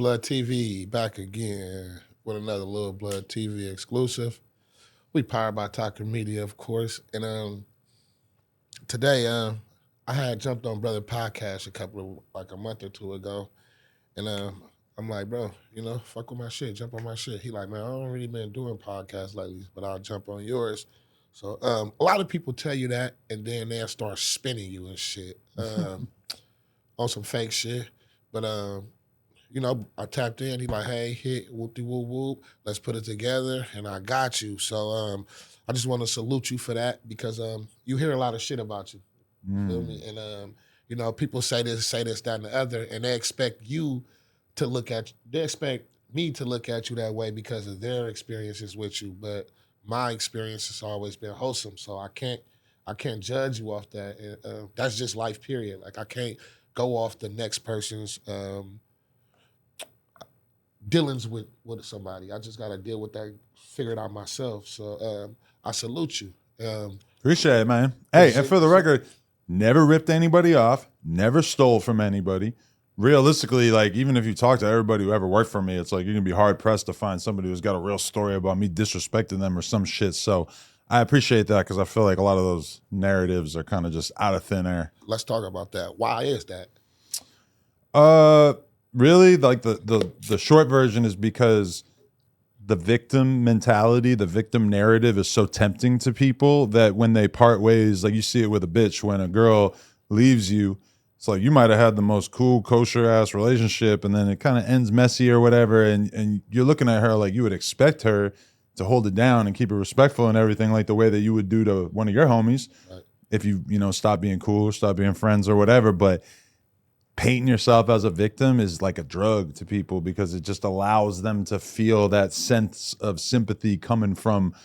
Blood TV back again with another Little Blood TV exclusive. We powered by Talker Media, of course. And today I had jumped on Brother Podcast a month or two ago. And I'm like, bro, fuck with my shit, jump on my shit. He like, man, I don't really been doing podcasts lately, but I'll jump on yours. So a lot of people tell you that, and then they'll start spinning you and shit on some fake shit. But I tapped in. He like, hey, hit whoop-de whoop whoop. Let's put it together, and I got you. So I just want to salute you for that because you hear a lot of shit about you. Feel me? And people say this, that, and the other, and they expect you to they expect me to look at you that way because of their experiences with you. But my experience has always been wholesome, so I can't judge you off that. And, that's just life, period. Like I can't go off the next person's dealings with somebody. I just got to deal with that, figure it out myself. So I salute you. Appreciate it, man. Hey, and for the record, never ripped anybody off, never stole from anybody. Realistically, like, even if you talk to everybody who ever worked for me, it's like you're going to be hard-pressed to find somebody who's got a real story about me disrespecting them or some shit. So I appreciate that because I feel like a lot of those narratives are kind of just out of thin air. Let's talk about that. Why is that? Really, like the short version is because the victim mentality, the victim narrative is so tempting to people that when they part ways, like you see it with a bitch, when a girl leaves you, it's like you might have had the most cool, kosher ass relationship and then it kind of ends messy or whatever. And you're looking at her like you would expect her to hold it down and keep it respectful and everything, like the way that you would do to one of your homies. Right. If you stop being cool, stop being friends or whatever. But painting yourself as a victim is like a drug to people because it just allows them to feel that sense of sympathy coming from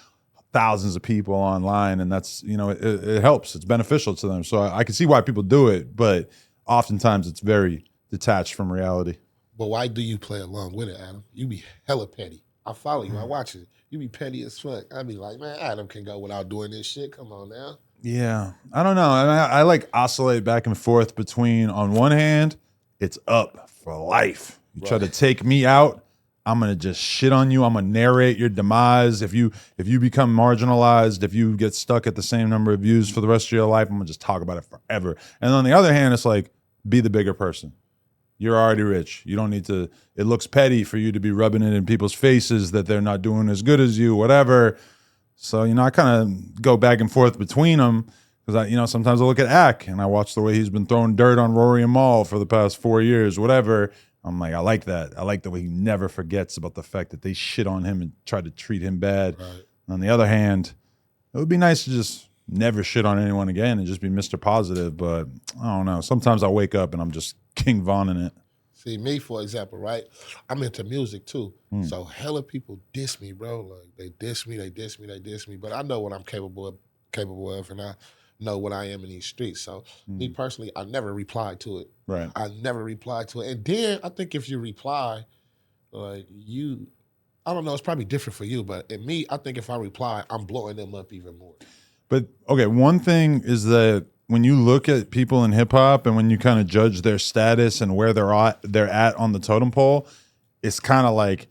thousands of people online. And that's, it helps. It's beneficial to them. So I can see why people do it, but oftentimes it's very detached from reality. But why do you play along with it, Adam? You be hella petty. I follow you. I watch it. You be petty as fuck. I be like, man, Adam can go without doing this shit. Come on now. Yeah, I don't know. I like oscillate back and forth between, on one hand, it's up for life. You try to take me out, I'm gonna just shit on you. I'm gonna narrate your demise. If you become marginalized, if you get stuck at the same number of views for the rest of your life, I'm gonna just talk about it forever. And on the other hand, it's like, be the bigger person. You're already rich. You don't need to. It looks petty for you to be rubbing it in people's faces that they're not doing as good as you, whatever. So, I kind of go back and forth between them because sometimes I look at Ack and I watch the way he's been throwing dirt on Rory and Maul for the past 4 years, whatever. I'm like, I like that. I like the way he never forgets about the fact that they shit on him and try to treat him bad. Right. On the other hand, it would be nice to just never shit on anyone again and just be Mr. Positive. But I don't know. Sometimes I wake up and I'm just King Von in it. See, me, for example, right? I'm into music, too. So hella people diss me, bro. Like, they diss me. But I know what I'm capable of, and I know what I am in these streets. So me personally, I never replied to it. Right. I never replied to it. And then I think if you reply, like I don't know, it's probably different for you, but in me, I think if I reply, I'm blowing them up even more. But, okay, one thing is that when you look at people in hip hop and when you kind of judge their status and where they're at on the totem pole, it's kind of like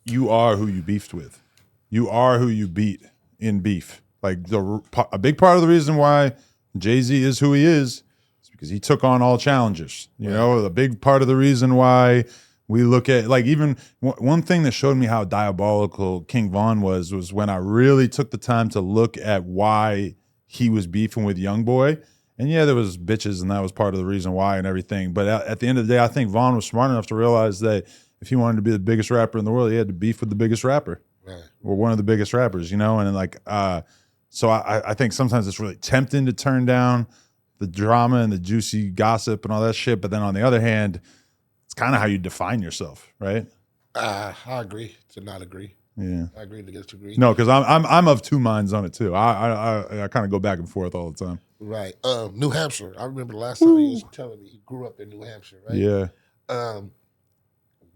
you are who you beefed with. You are who you beat in beef. Like a big part of the reason why Jay-Z is who he is because he took on all challengers. A big part of the reason why we look at, like, even one thing that showed me how diabolical King Von was when I really took the time to look at why he was beefing with Youngboy. And yeah, there was bitches and that was part of the reason why and everything. But at the end of the day, I think Von was smart enough to realize that if he wanted to be the biggest rapper in the world, he had to beef with the biggest rapper. Right. Or one of the biggest rappers, and like, so I think sometimes it's really tempting to turn down the drama and the juicy gossip and all that shit. But then on the other hand, it's kind of how you define yourself, right? I agree to not agree. Yeah, I agree to disagree. No, because I'm of two minds on it too. I kind of go back and forth all the time. Right. New Hampshire. I remember the last time he was telling me he grew up in New Hampshire. Right. Yeah.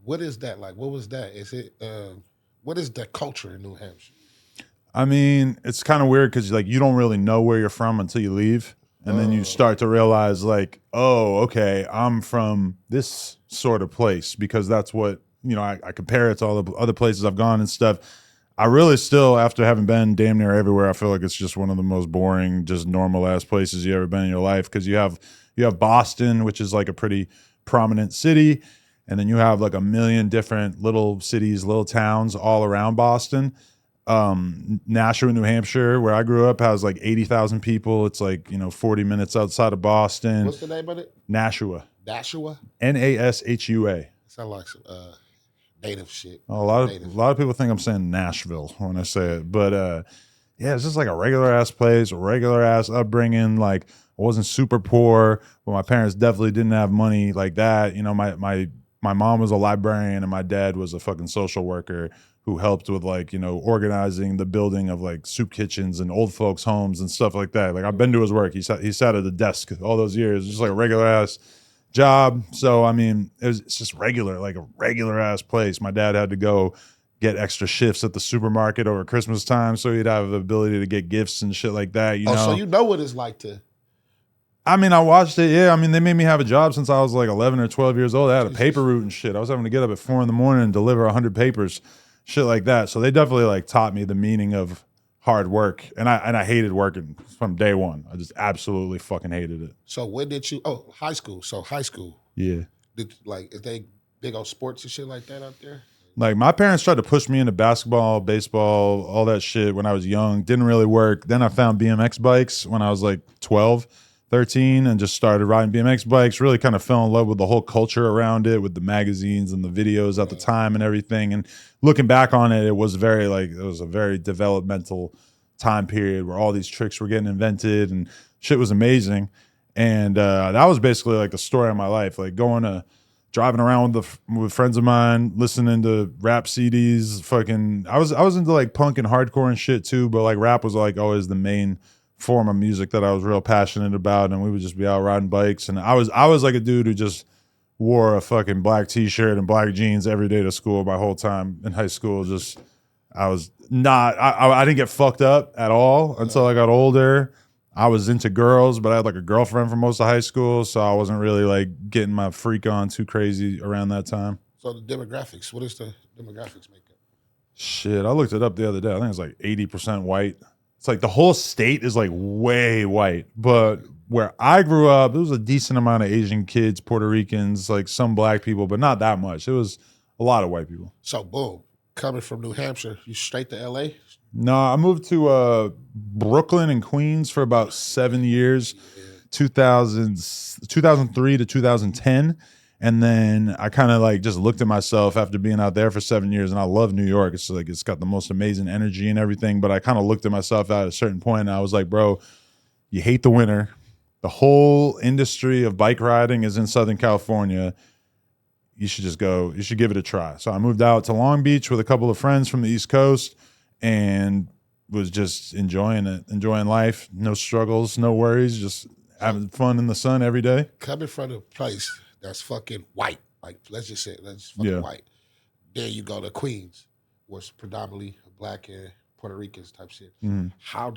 What is that like? What was that? Is it? What is the culture in New Hampshire? I mean, it's kind of weird because like you don't really know where you're from until you leave. And then you start to realize like, oh, okay, I'm from this sort of place because that's what, you know, I compare it to all the other places I've gone and stuff. I really still, after having been damn near everywhere, I feel like it's just one of the most boring, just normal ass places you ever been in your life. Because you have Boston, which is like a pretty prominent city, and then you have like a million different little cities, little towns all around Boston. Nashua, New Hampshire, where I grew up, has like 80,000 people. It's like, you know, 40 minutes outside of Boston. What's the name of it? Nashua. Nashua? Nashua. Sound like some native shit. A lot of people think I'm saying Nashville when I say it, but yeah, it's just like a regular ass place, regular ass upbringing. Like I wasn't super poor, but my parents definitely didn't have money like that. You know, my mom was a librarian and my dad was a fucking social worker who helped with like, you know, organizing the building of like soup kitchens and old folks homes and stuff like that. Like I've been to his work. He sat at the desk all those years, just like a regular ass job. So I mean, it's just regular, like a regular ass place. My dad had to go get extra shifts at the supermarket over Christmas time, so he'd have the ability to get gifts and shit like that. You know, so you know what it's like to. I mean, I watched it. Yeah, I mean, they made me have a job since I was like 11 or 12 years old. I had a paper route and shit. I was having to get up at 4 a.m. and deliver 100 papers, shit like that. So they definitely like taught me the meaning of hard work, and I hated working from day one. I just absolutely fucking hated it. So when did you? Oh, high school. So high school. Yeah. Is they big on sports and shit like that out there? Like my parents tried to push me into basketball, baseball, all that shit when I was young. Didn't really work. Then I found BMX bikes when I was like 12, 13 and just started riding BMX bikes. Really kind of fell in love with the whole culture around it, with the magazines and the videos at the time and everything. And looking back on it, it was a very developmental time period where all these tricks were getting invented and shit was amazing. And that was basically like the story of my life, like driving around with friends of mine, listening to rap CDs. Fucking, I was into like punk and hardcore and shit too, but like rap was like always the main form of music that I was real passionate about. And we would just be out riding bikes. And I was like a dude who just wore a fucking black t-shirt and black jeans every day to school my whole time in high school. Just, I didn't get fucked up at all until I got older. I was into girls, but I had like a girlfriend for most of high school, so I wasn't really like getting my freak on too crazy around that time. So the demographics, what is the demographics make up? Shit, I looked it up the other day. I think it's like 80% white. It's like the whole state is like way white, but where I grew up, there was a decent amount of Asian kids, Puerto Ricans, like some black people, but not that much. It was a lot of white people. So boom, coming from New Hampshire, you straight to LA? No, I moved to Brooklyn and Queens for about 7 years, 2003 to 2010. And then I kind of like just looked at myself after being out there for 7 years, and I love New York. It's like it's got the most amazing energy and everything. But I kind of looked at myself at a certain point, and I was like, bro, you hate the winter. The whole industry of bike riding is in Southern California. You should give it a try. So I moved out to Long Beach with a couple of friends from the East Coast and was just enjoying life. No struggles, no worries, just having fun in the sun every day. Coming from a place that's fucking white, like let's just say that's fucking white. Then you go to Queens, was predominantly black and Puerto Ricans type shit. Mm. How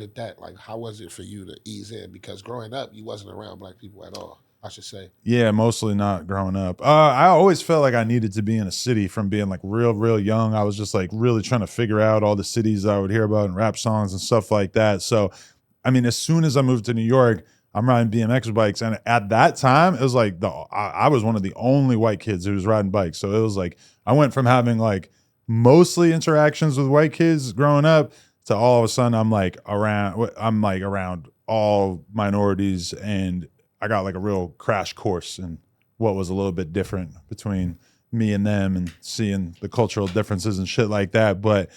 was it for you to ease in? Because growing up, you wasn't around black people at all, I should say. Yeah, mostly not growing up. I always felt like I needed to be in a city from being like real young. I was just like really trying to figure out all the cities I would hear about in rap songs and stuff like that. So, I mean, as soon as I moved to New York, I'm riding BMX bikes. And at that time, it was like I was one of the only white kids who was riding bikes. So it was like I went from having like mostly interactions with white kids growing up to all of a sudden I'm like around all minorities, and I got like a real crash course in what was a little bit different between me and them and seeing the cultural differences and shit like that. But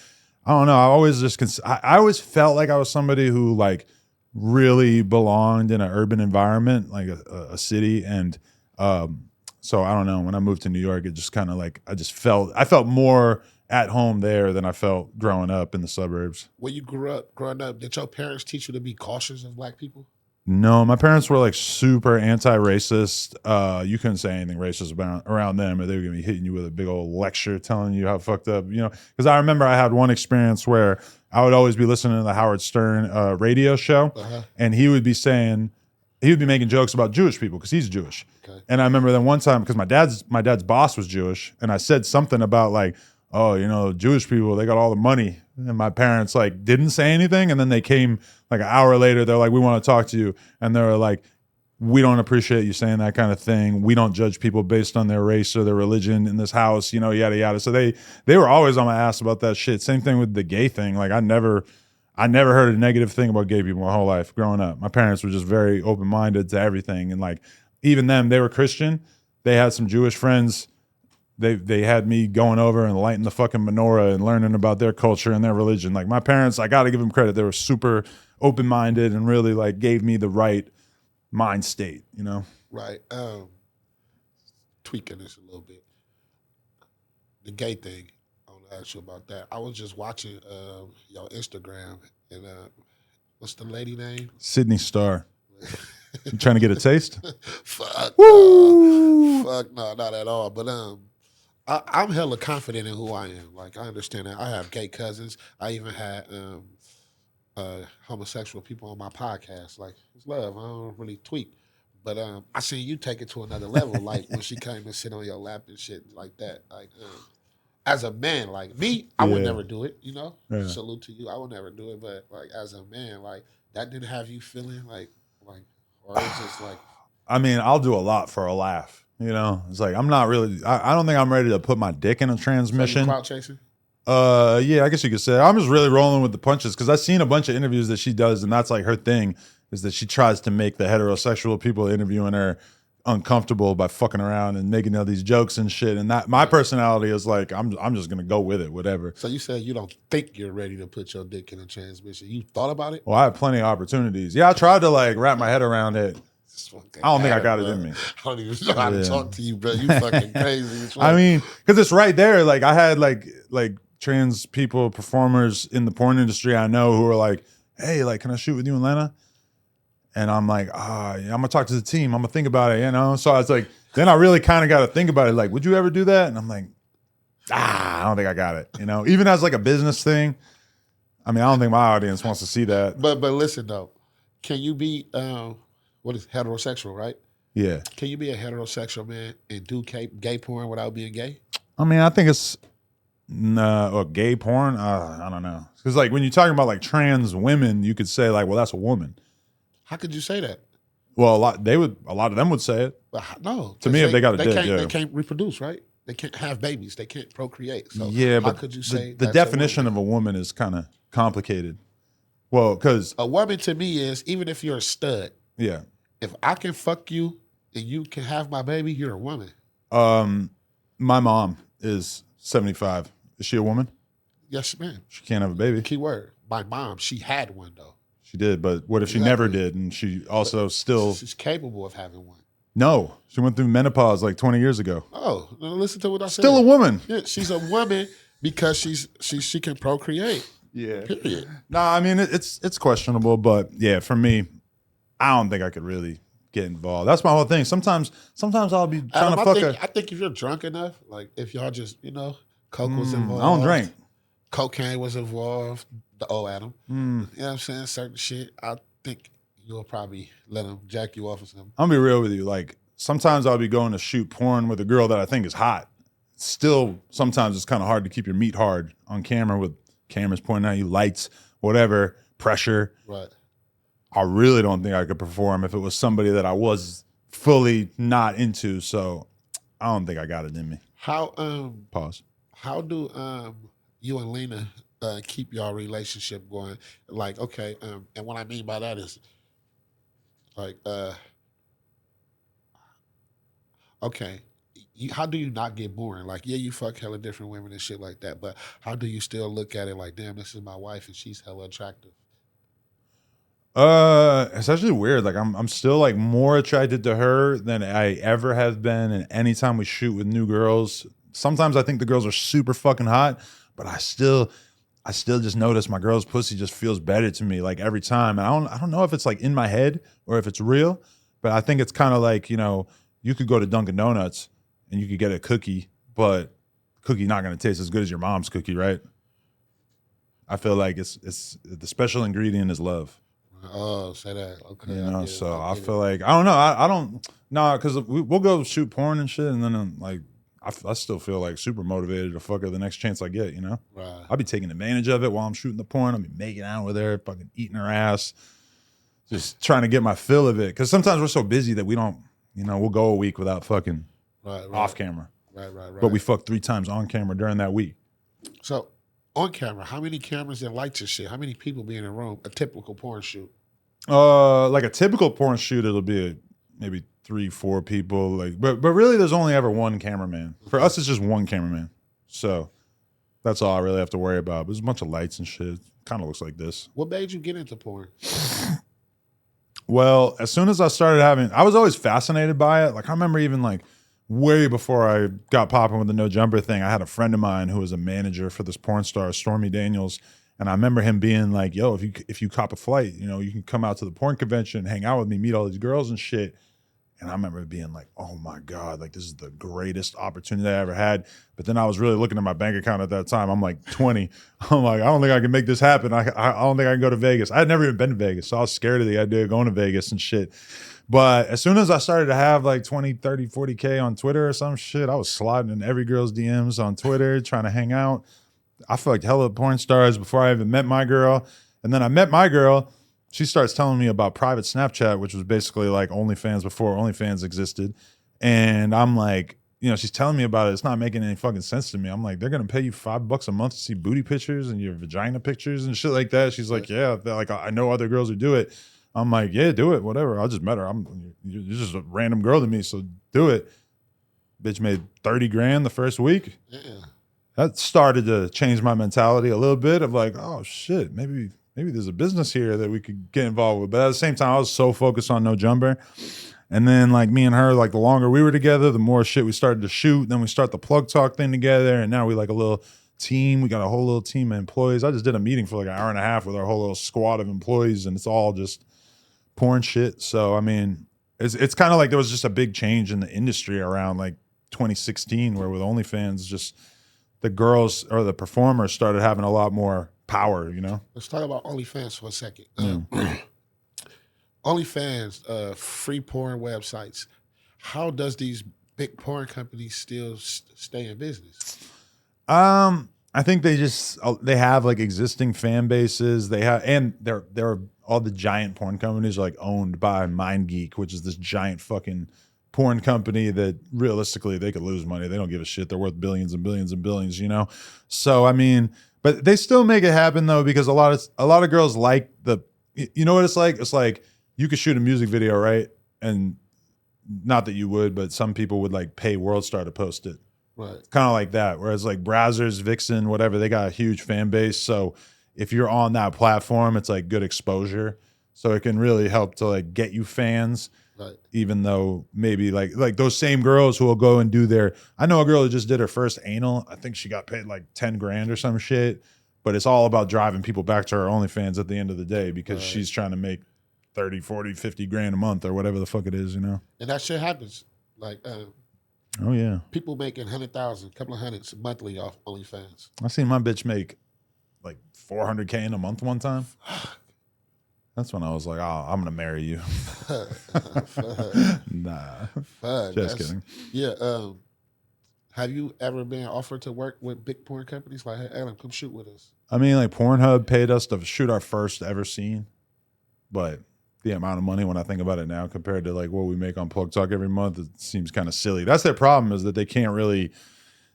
I don't know. I always felt like I was somebody who like really belonged in an urban environment, like a city. And so I don't know. When I moved to New York, it just kind of like I felt more at home there than I felt growing up in the suburbs. When you growing up, did your parents teach you to be cautious of black people? No, my parents were like super anti-racist. You couldn't say anything racist around them, or they were gonna be hitting you with a big old lecture telling you how fucked up, you know. Because I remember I had one experience where I would always be listening to the Howard Stern radio show, and he would be saying, he would be making jokes about Jewish people because he's Jewish. Okay. And I remember then one time because my dad's boss was Jewish, and I said something about like, oh, you know, Jewish people, they got all the money. And my parents like didn't say anything. And then they came like an hour later, they're like, we want to talk to you. And they were like, we don't appreciate you saying that kind of thing. We don't judge people based on their race or their religion in this house, you know, yada, yada. So they were always on my ass about that shit. Same thing with the gay thing. Like I never heard a negative thing about gay people my whole life growing up. My parents were just very open-minded to everything. And like, even them, they were Christian. They had some Jewish friends. They had me going over and lighting the fucking menorah and learning about their culture and their religion. Like my parents, I got to give them credit. They were super open-minded and really like gave me the right mind state, you know? Right. Tweaking this a little bit. The gay thing, I want to ask you about that. I was just watching your Instagram, and what's the lady name? Sydney Starr. You trying to get a taste? Fuck. Fuck no, not at all. But I'm hella confident in who I am. Like I understand that. I have gay cousins. I even had homosexual people on my podcast. Like it's love. I don't really tweak. But I seen you take it to another level. Like when she came and sit on your lap and shit like that. Like as a man, like me, I would never do it. You know, salute to you. I would never do it. But like as a man, like that didn't have you feeling like, or it's just like. I mean, I'll do a lot for a laugh. You know, it's like I'm not really. I don't think I'm ready to put my dick in a transmission. So crowd chasing. Yeah, I guess you could say I'm just really rolling with the punches because I've seen a bunch of interviews that she does, and that's like her thing is that she tries to make the heterosexual people interviewing her uncomfortable by fucking around and making all these jokes and shit. And that my personality is like I'm just gonna go with it, whatever. So you said you don't think you're ready to put your dick in a transmission. You thought about it? Well, I have plenty of opportunities. Yeah, I tried to like wrap my head around it. I don't think I got it in me. I don't even know how to talk to you, bro. You fucking crazy. I mean, because it's right there. Like I had like trans people, performers in the porn industry I know who were like, hey, like, can I shoot with you in Atlanta? And I'm like, yeah, I'm gonna talk to the team. I'm gonna think about it, you know? So I was like, then I really kind of got to think about it. Like, would you ever do that? And I'm like, I don't think I got it. You know, even as like a business thing. I mean, I don't think my audience wants to see that. But listen though, can you be what is heterosexual, right? Yeah. Can you be a heterosexual man and do gay porn without being gay? I mean, I think it's or gay porn. I don't know. Because like when you're talking about like trans women, you could say like, well, that's a woman. How could you say that? Well, a lot of them would say it. No. To me, if they got a dick, they can't reproduce, right? They can't have babies. They can't procreate. So yeah, how but could you say the definition of a woman is kind of complicated? Well, because a woman to me is even if you're a stud. Yeah. If I can fuck you and you can have my baby, you're a woman. My mom is 75. Is she a woman? Yes, ma'am. She can't have a baby. Key word. My mom, she had one though. She did, but what if she never did and she also still... She's capable of having one. No, she went through menopause like 20 years ago. Oh, listen to what I said. Still a woman. Yeah, she's a woman because she can procreate. Yeah. Period. Nah, I mean, it's questionable, but yeah, for me, I don't think I could really get involved. That's my whole thing. Sometimes I'll be trying to fuck I think if you're drunk enough, like if y'all just, coke was involved. I don't drink. Cocaine was involved. The old Adam. Mm. You know what I'm saying? Certain shit. I think you'll probably let him jack you off or something. I'll be real with you. Like sometimes I'll be going to shoot porn with a girl that I think is hot. Still, sometimes it's kind of hard to keep your meat hard on camera with cameras pointing at you, lights, whatever, pressure. Right. I really don't think I could perform if it was somebody that I was fully not into. So I don't think I got it in me. Pause. How do you and Lena keep y'all relationship going? Like, okay, and what I mean by that is like, okay, how do you not get boring? Like, yeah, you fuck hella different women and shit like that, but how do you still look at it like, damn, this is my wife and she's hella attractive? It's actually weird. Like I'm still like more attracted to her than I ever have been. And anytime we shoot with new girls, sometimes I think the girls are super fucking hot, but I still just notice my girl's pussy just feels better to me like every time. And I don't know if it's like in my head or if it's real, but I think it's kind of like, you could go to Dunkin' Donuts and you could get a cookie, but the cookie not going to taste as good as your mom's cookie, right? I feel like it's the special ingredient is love. Oh, say that. Okay, You I know, get it. so I Get feel like I don't know. I don't because we'll go shoot porn and shit, and then like I still feel like super motivated to fuck her the next chance I get. You know, Right. I'll be taking advantage of it while I'm shooting the porn. I'll be making out with her, fucking eating her ass, just trying to get my fill of it. Because sometimes we're so busy that we don't, we'll go a week without fucking Right. off camera, Right. but we fuck 3 times on camera during that week. So, on camera, how many cameras and lights and shit? How many people be in a room? A typical porn shoot. Like a typical porn shoot, it'll be maybe 3-4 people. Like, but really, there's only ever one cameraman. For us, it's just one cameraman. So that's all I really have to worry about. There's a bunch of lights and shit. Kind of looks like this. What made you get into porn? Well, as soon as I started I was always fascinated by it. Like I remember even like way before I got popping with the no jumper thing, I had a friend of mine who was a manager for this porn star, Stormy Daniels. And I remember him being like, yo, if you cop a flight, you can come out to the porn convention, hang out with me, meet all these girls and shit. And I remember being like, oh my God, like this is the greatest opportunity I ever had. But then I was really looking at my bank account at that time. I'm like 20. I'm like, I don't think I can make this happen. I don't think I can go to Vegas. I had never even been to Vegas. So I was scared of the idea of going to Vegas and shit. But as soon as I started to have like 20, 30, 40K on Twitter or some shit, I was sliding in every girl's DMs on Twitter, trying to hang out. I feel like hella porn stars before I even met my girl. And then I met my girl. She starts telling me about private Snapchat, which was basically like OnlyFans before OnlyFans existed. And I'm like, she's telling me about it. It's not making any fucking sense to me. I'm like, they're going to pay you $5 a month to see booty pictures and your vagina pictures and shit like that. She's like, yeah, like I know other girls who do it. I'm like, yeah, do it, whatever. I just met her. You're just a random girl to me, so do it. Bitch made 30 grand the first week. Yeah. That started to change my mentality a little bit of like, oh shit, maybe there's a business here that we could get involved with. But at the same time, I was so focused on no jumper. And then like me and her, like the longer we were together, the more shit we started to shoot. Then we start the plug talk thing together. And now we like a little team. We got a whole little team of employees. I just did a meeting for like an hour and a half with our whole little squad of employees, and it's all just porn shit. So I mean, it's kind of like there was just a big change in the industry around like 2016, where with OnlyFans, just the girls or the performers started having a lot more power, Let's talk about OnlyFans for a second. OnlyFans, free porn websites. How does these big porn companies still stay in business? I think they have like existing fan bases. They have, and they're all the giant porn companies are like owned by MindGeek, which is this giant fucking porn company that realistically they could lose money. They don't give a shit. They're worth billions and billions and billions, So I mean, but they still make it happen though, because a lot of girls like you know what it's like? It's like you could shoot a music video, right? And not that you would, but some people would like pay WorldStar to post it. Right. Kind of like that. Whereas like Brazzers, Vixen, whatever, they got a huge fan base. So if you're on that platform, it's like good exposure. So it can really help to like get you fans. Right. Even though maybe like those same girls who will go and do I know a girl who just did her first anal. I think she got paid like 10 grand or some shit. But it's all about driving people back to her OnlyFans at the end of the day, because she's trying to make 30, 40, 50 grand a month or whatever the fuck it is, And that shit happens. Like, oh yeah, people making 100,000, couple of hundreds monthly off OnlyFans. I seen my bitch make like 400K in a month one time. That's when I was like, oh, I'm gonna marry you. Nah, just kidding. Yeah. Have you ever been offered to work with big porn companies? Like, hey, Adam, come shoot with us. I mean, like Pornhub paid us to shoot our first ever scene, but the amount of money when I think about it now compared to like what we make on Plug Talk every month, it seems kind of silly. That's their problem, is that they can't really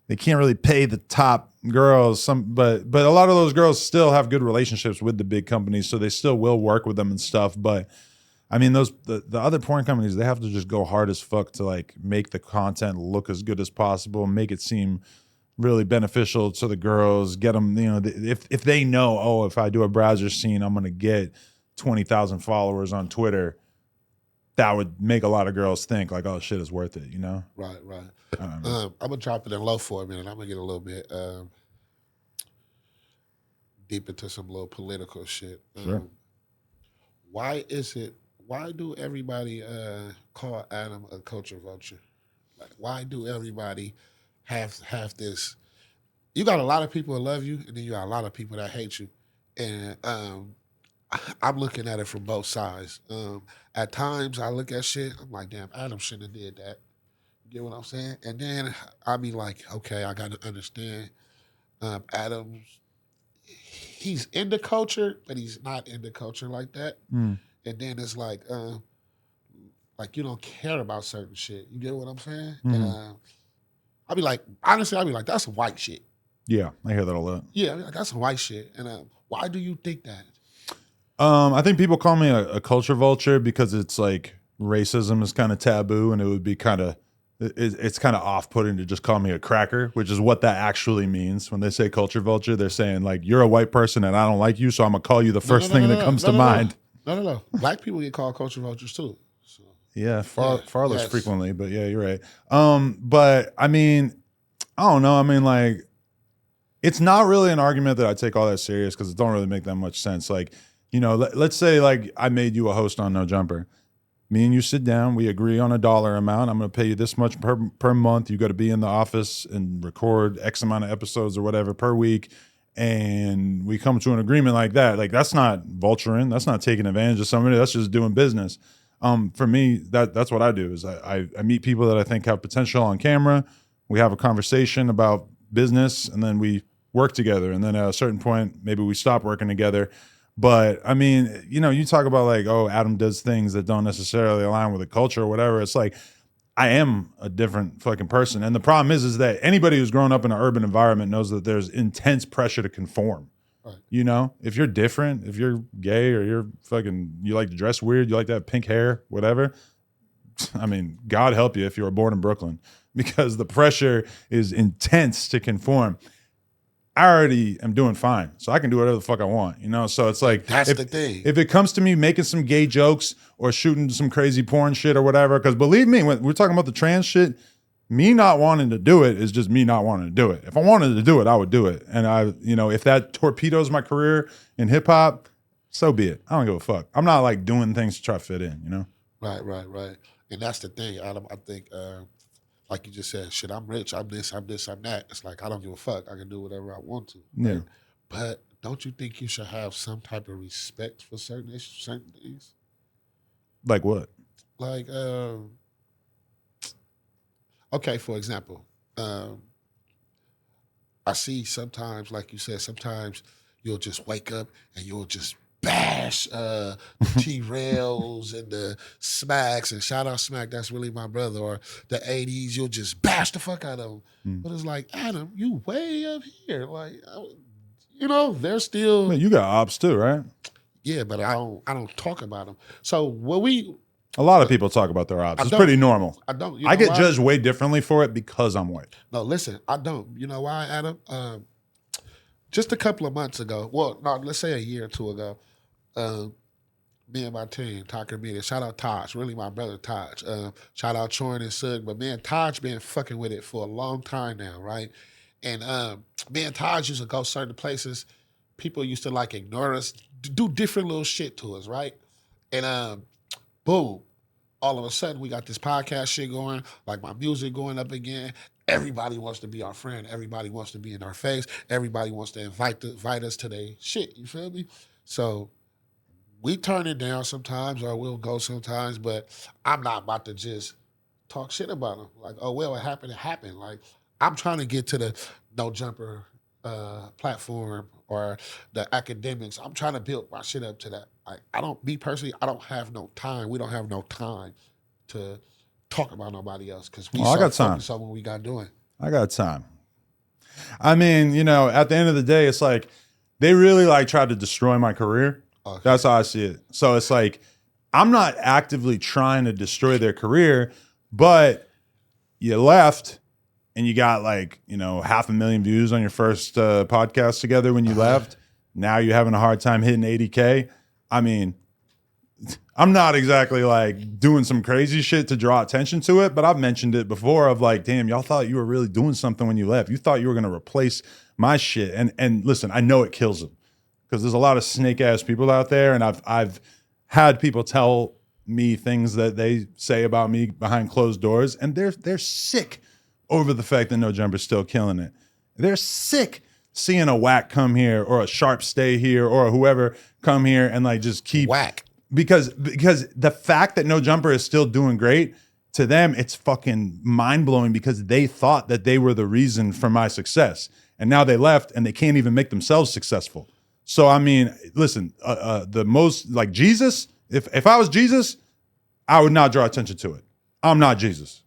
pay the top girls. But a lot of those girls still have good relationships with the big companies, so they still will work with them and stuff. But I mean, the other porn companies, they have to just go hard as fuck to like make the content look as good as possible, make it seem really beneficial to the girls, get them, if they know, oh, if I do a browser scene, I'm gonna get 20,000 followers on Twitter, that would make a lot of girls think like, oh shit, it's worth it, Right. I'm gonna drop it in low for a minute. I'm gonna get a little bit deep into some little political shit. Sure. Why do everybody call Adam a culture vulture? Like, why do everybody have this? You got a lot of people that love you, and then you got a lot of people that hate you. And I'm looking at it from both sides. At times, I look at shit. I'm like, damn, Adam shouldn't have did that. You get what I'm saying? And then I be like, okay, I got to understand. Adam's he's in the culture, but he's not in the culture like that. Mm. And then it's like you don't care about certain shit. You get what I'm saying? And Mhm. I be like, honestly, I be like, that's some white shit. Yeah, I hear that a lot. Yeah, I be like, that's some white shit. And why do you think that? I think people call me a culture vulture because it's like racism is kind of taboo, and it would be kind of it's kind of off-putting to just call me a cracker, which is what that actually means. When they say culture vulture, they're saying like you're a white person and I don't like you, so I'm gonna call you the first thing that comes to mind. No. Black people get called culture vultures too. So, Yeah, far less yes. frequently, but yeah, you're right. But I mean, I don't know. I mean, like, it's not really an argument that I take all that serious because it don't really make that much sense. Like, you know, let's say like I made you a host on No Jumper. Me and you sit down, we agree on a dollar amount. I'm going to pay you this much per month. You got to be in the office and record X amount of episodes or whatever per week. And we come to an agreement like that. Like, that's not vulturing. That's not taking advantage of somebody. That's just doing business. For me, that's what I do is I meet people that I think have potential on camera. We have a conversation about business and then we work together. And then at a certain point, maybe we stop working together. But I mean, you know, you talk about like, oh, Adam does things that don't necessarily align with the culture or whatever. It's like, I am a different fucking person. And the problem is that anybody who's grown up in an urban environment knows that there's intense pressure to conform. Right. You know, if you're different, if you're gay or you're fucking, you like to dress weird, you like to have pink hair, whatever. I mean, God help you if you were born in Brooklyn because the pressure is intense to conform. I already am doing fine, so I can do whatever the fuck I want, you know? So it's like, that's the thing. If it comes to me making some gay jokes or shooting some crazy porn shit or whatever, because believe me, when we're talking about the trans shit, me not wanting to do it is just me not wanting to do it. If I wanted to do it, I would do it. And I, you know, if that torpedoes my career in hip hop, so be it. I don't give a fuck. I'm not like doing things to try to fit in, you know? Right. And that's the thing, Adam. I think, like you just said, shit, I'm rich, I'm this, I'm that. It's like, I don't give a fuck. I can do whatever I want to. Right? Yeah. But don't you think you should have some type of respect for certain issues, certain things? Like what? Like, okay, for example, I see sometimes, like you said, sometimes you'll just wake up and you'll just bash the T-Rails and the Smacks, and shout out Smack, that's really my brother, or the 80s, you'll just bash the fuck out of them. Mm. But it's like, Adam, you way up here. Like, you know, they're still... Man, you got ops too, right? Yeah, but I don't talk about them. So a lot of people talk about their ops. It's pretty normal. I don't. I get judged way differently for it because I'm white. No, listen, I don't. You know why, Adam? Just a couple of months ago, well, no, let's say a year or two ago, me and my team, Talker Media, shout out Taj, really my brother Taj. Shout out Chorin and Sug, but me and Taj been fucking with it for a long time now, right? And me and Taj used to go certain places. People used to like ignore us, do different little shit to us, right? And boom, all of a sudden we got this podcast shit going, like my music going up again. Everybody wants to be our friend. Everybody wants to be in our face. Everybody wants to invite us to their shit. You feel me? So we turn it down sometimes, or we'll go sometimes, but I'm not about to just talk shit about them. Like, oh, well, it happened, it happened. Like, I'm trying to get to the No Jumper platform or the academics. I'm trying to build my shit up to that. Like, me personally, I don't have no time. We don't have no time to talk about nobody else because we I got time. focused on what we got doing. I got time. I mean, you know, at the end of the day, it's like they really like tried to destroy my career. Okay. That's how I see it. So it's like I'm not actively trying to destroy their career, but you left and you got like, you know, 500,000 views on your first podcast together when you left. Now you're having a hard time hitting 80K. I mean, I'm not exactly like doing some crazy shit to draw attention to it, but I've mentioned it before of like, damn, y'all thought you were really doing something when you left. You thought you were going to replace my shit. And listen, I know it kills them because there's a lot of snake ass people out there. And I've had people tell me things that they say about me behind closed doors. And they're sick over the fact that No Jumper's still killing it. They're sick seeing a Whack come here or a Sharp stay here or whoever come here and like just keep Whack. because the fact that No Jumper is still doing great, to them it's fucking mind-blowing because they thought that they were the reason for my success. And now they left and they can't even make themselves successful. So I mean, listen, the most like Jesus, if I was Jesus, I would not draw attention to it. I'm not Jesus.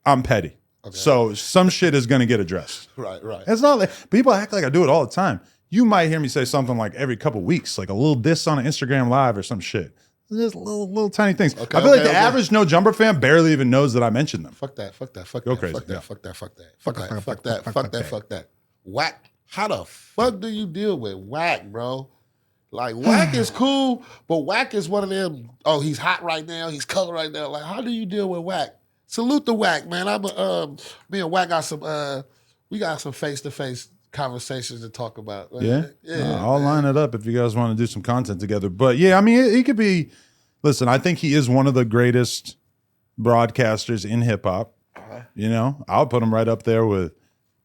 I'm petty. Okay. So some shit is going to get addressed. Right. It's not like people act like I do it all the time. You might hear me say something like every couple weeks, like a little diss on an Instagram live or some shit. Just little tiny things. I feel like the average No Jumper fan barely even knows that I mentioned them. Fuck that. Go crazy. Fuck that. Whack. How the fuck do you deal with Whack, bro? Like, Whack is cool, but Whack is one of them, oh, he's hot right now, he's color right now. Like, how do you deal with Whack? Salute the Whack, man. Me and Whack got some, we got some face-to-face conversations to talk about. Yeah? I'll line it up if you guys want to do some content together. But yeah, I mean, he could be, listen, I think he is one of the greatest broadcasters in hip-hop. You know, I'll put him right up there with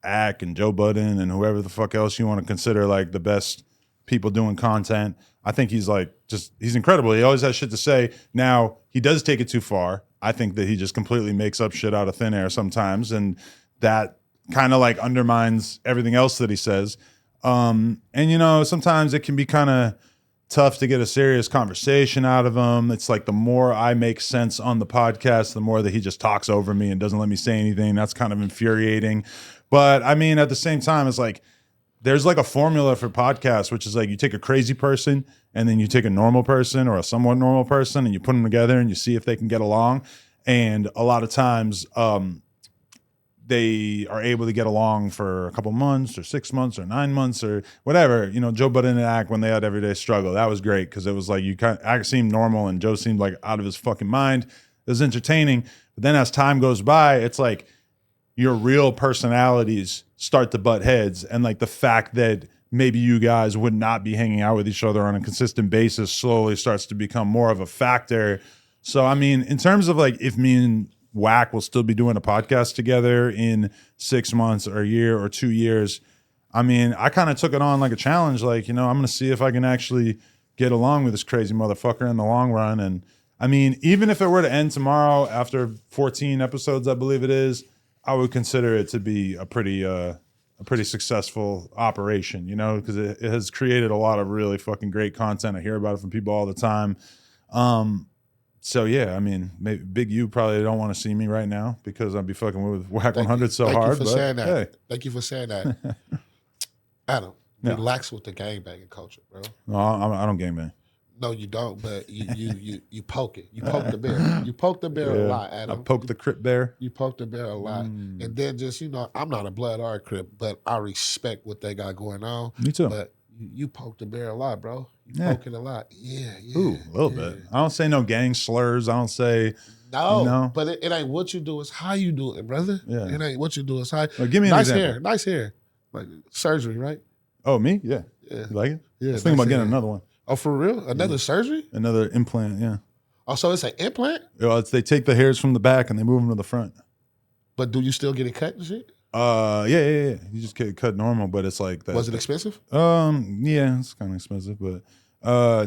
Ack and Joe Budden and whoever the fuck else you want to consider like the best people doing content. I think he's like he's incredible. He always has shit to say. Now, he does take it too far. I think that he just completely makes up shit out of thin air sometimes, and that kind of like undermines everything else that he says. And you know, sometimes it can be kind of tough to get a serious conversation out of him. It's like the more I make sense on the podcast, the more that he just talks over me and doesn't let me say anything. That's kind of infuriating. But I mean, at the same time, it's like there's like a formula for podcasts, which is like you take a crazy person and then you take a normal person or a somewhat normal person and you put them together and you see if they can get along. And a lot of times they are able to get along for a couple months or 6 months or 9 months or whatever. You know, Joe Budden and Ack, when they had Everyday Struggle, that was great because it was like Ack seemed normal and Joe seemed like out of his fucking mind. It was entertaining. But then as time goes by, it's like your real personalities start to butt heads, and like the fact that maybe you guys would not be hanging out with each other on a consistent basis slowly starts to become more of a factor. So I mean, in terms of like if me and Whack will still be doing a podcast together in 6 months or a year or 2 years, I mean, I kind of took it on like a challenge. Like, you know, I'm going to see if I can actually get along with this crazy motherfucker in the long run. And I mean, even if it were to end tomorrow after 14 episodes, I believe it is, I would consider it to be a pretty successful operation, you know, because it has created a lot of really fucking great content. I hear about it from people all the time. So yeah, I mean, maybe Big U probably don't want to see me right now because I'd be fucking with Whack 100 so hard. Thank you for saying that. Hey. Thank you for saying that. Adam, relax with the gangbanging culture, bro. No, I don't gangbang. No, you don't, but you poke it. You poke the bear. You poke the bear a lot, Adam. I poke the Crip bear. You poke the bear a lot. And then just, you know, I'm not a blood or a Crip, but I respect what they got going on. Me too. But you poke the bear a lot, bro. You poke it a lot. Yeah. Ooh, a little bit. I don't say no gang slurs. I don't say... No, you know? But it ain't what you do, it's how you do it, brother. Yeah. It ain't what you do, it's how... Well, give me an example. Nice hair. Like surgery, right? Oh, me? Yeah. You like it? Yeah. I was thinking about getting another one. Oh, for real? Another surgery? Another implant, yeah. Oh, so it's an implant? Well, they take the hairs from the back and they move them to the front. But do you still get it cut and shit? Yeah. You just get it cut normal, but it's like that. Was it expensive? Yeah, it's kind of expensive, but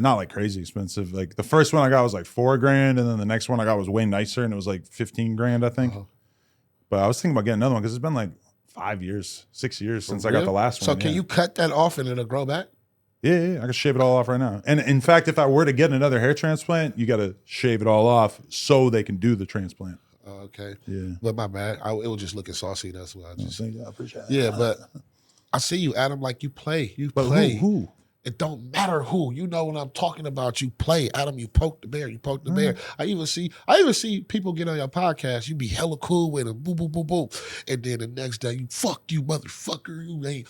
not like crazy expensive. Like the first one I got was like $4,000, and then the next one I got was way nicer, and it was like $15,000, I think. But I was thinking about getting another one because it's been like 5 years, 6 years since I got the last one. So can you cut that off and it'll grow back? Yeah, I can shave it all off right now. And in fact, if I were to get another hair transplant, you got to shave it all off so they can do the transplant. Okay. Yeah. But my bad. It was just looking saucy. That's why I just... I appreciate it. Yeah, but I see you, Adam, like you play. You but play. Who? It don't matter who. You know what I'm talking about. You play. Adam, you poke the bear. You poke the bear. I even see people get on your podcast. You be hella cool with them. Boom, boom, boom, boom. And then the next day, you fuck you, motherfucker. You ain't...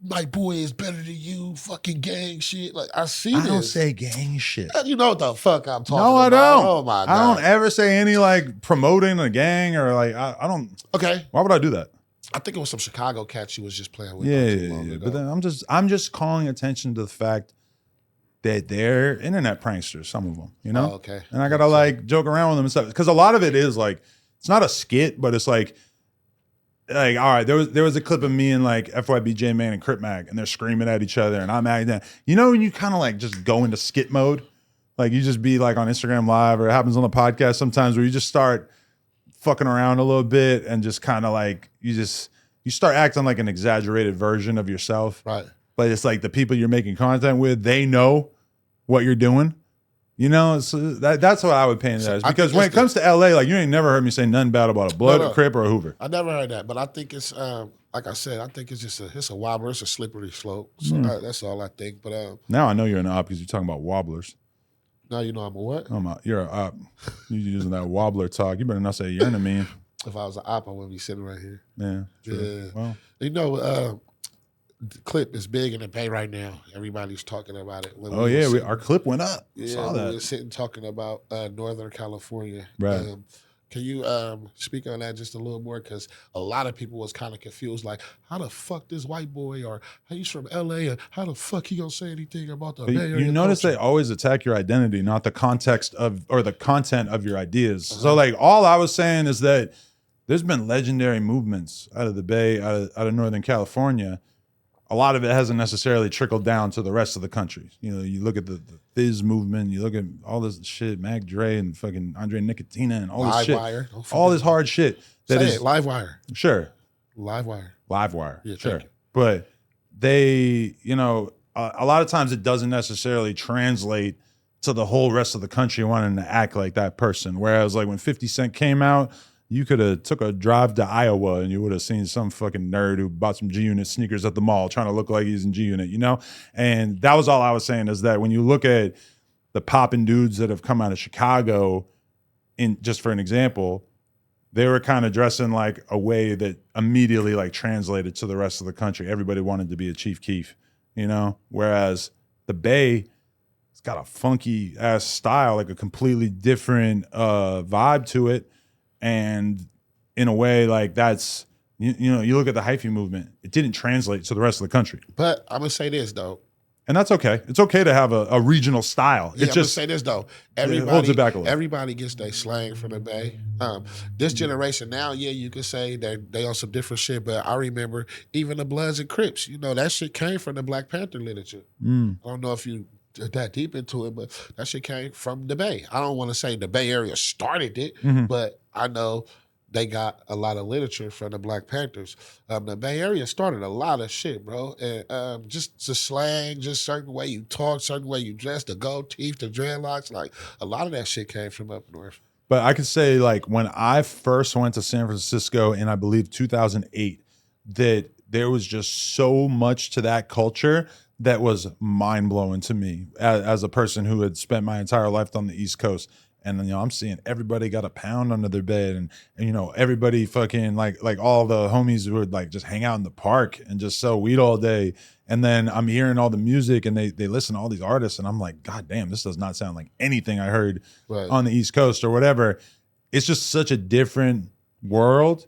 My boy is better than you, fucking gang shit. Like, I see this. I don't say gang shit. You know what the fuck I'm talking about. No, I don't. Oh, my God. I don't ever say any, like, promoting a gang or, like, I don't. Okay. Why would I do that? I think it was some Chicago cats you was just playing with. Yeah. But then I'm just calling attention to the fact that they're internet pranksters, some of them, you know? Oh, okay. And I got to, like, joke around with them and stuff. Because a lot of it is, like, it's not a skit, but it's, like, like, all right, there was a clip of me and like FYBJ Man and Crip Mag, and they're screaming at each other, and I'm acting that. You know when you kind of like just go into skit mode, like you just be like on Instagram Live, or it happens on the podcast sometimes, where you just start fucking around a little bit and just kind of like you start acting like an exaggerated version of yourself. Right. But it's like the people you're making content with, they know what you're doing. You know, so that's what I would paint it as. Because when it comes to LA, like you ain't never heard me say nothing bad about a Blood, a Crip, or a Hoover. I never heard that, but I think it's like I said, I think it's just a wobbler. It's a slippery slope. So that's all I think. But now I know you're an op because you're talking about wobblers. now you know I'm a what? You're an op. You're using that wobbler talk. You better not say you're in a mean. If I was an op, I wouldn't be sitting right here. Yeah. True. Yeah. Well, you know, the clip is big in the Bay right now. Everybody's talking about it. Our clip went up. Yeah, saw that. we were sitting talking about Northern California. Right. Can you speak on that just a little more? Because a lot of people was kind of confused, like, how the fuck this white boy, or he's from LA, and how the fuck he gonna say anything about the Bay Area? You notice culture? they always attack your identity, not the context of or the content of your ideas. So like all I was saying is that there's been legendary movements out of the Bay, out of Northern California. A lot of it hasn't necessarily trickled down to the rest of the country. You know, you look at the Fizz movement, you look at all this shit, Mac Dre and fucking Andre Nicotina and all this shit. Livewire. All this hard shit. Say it, Livewire. Sure. Livewire. Yeah, sure. But they, you know, a lot of times it doesn't necessarily translate to the whole rest of the country wanting to act like that person. Whereas like when 50 Cent came out, you could have took a drive to Iowa and you would have seen some fucking nerd who bought some G-Unit sneakers at the mall trying to look like he's in G-Unit, you know? And that was all I was saying, is that when you look at the poppin' dudes that have come out of Chicago, in just for an example, they were kind of dressing like a way that immediately like translated to the rest of the country. Everybody wanted to be a Chief Keef, you know? Whereas the Bay, it's got a funky ass style, like a completely different vibe to it. And in a way, like that's, you know, you look at the hyphy movement, it didn't translate to the rest of the country. But I'm going to say this, though. And that's okay. It's okay to have a regional style. Yeah, I'm going to say this, though. It holds it back a little. Everybody gets their slang from the Bay. This generation now, yeah, you could say they on some different shit, but I remember even the Bloods and Crips, you know, that shit came from the Black Panther literature. I don't know if you that deep into it, but that shit came from the Bay. I don't want to say the Bay Area started it, but I know they got a lot of literature from the Black Panthers. The Bay Area started a lot of shit, bro. And just the slang, just certain way you talk, certain way you dress, the gold teeth, the dreadlocks, like a lot of that shit came from up north. But I could say, like, when I first went to San Francisco in, I believe, 2008, that there was just so much to that culture that was mind-blowing to me as a person who had spent my entire life on the East Coast. And, you know, I'm seeing everybody got a pound under their bed, and you know, everybody fucking like all the homies would like just hang out in the park and just sell weed all day. And then I'm hearing all the music, and they listen to all these artists, and I'm like, God damn, this does not sound like anything I heard on the East Coast or whatever. It's just such a different world.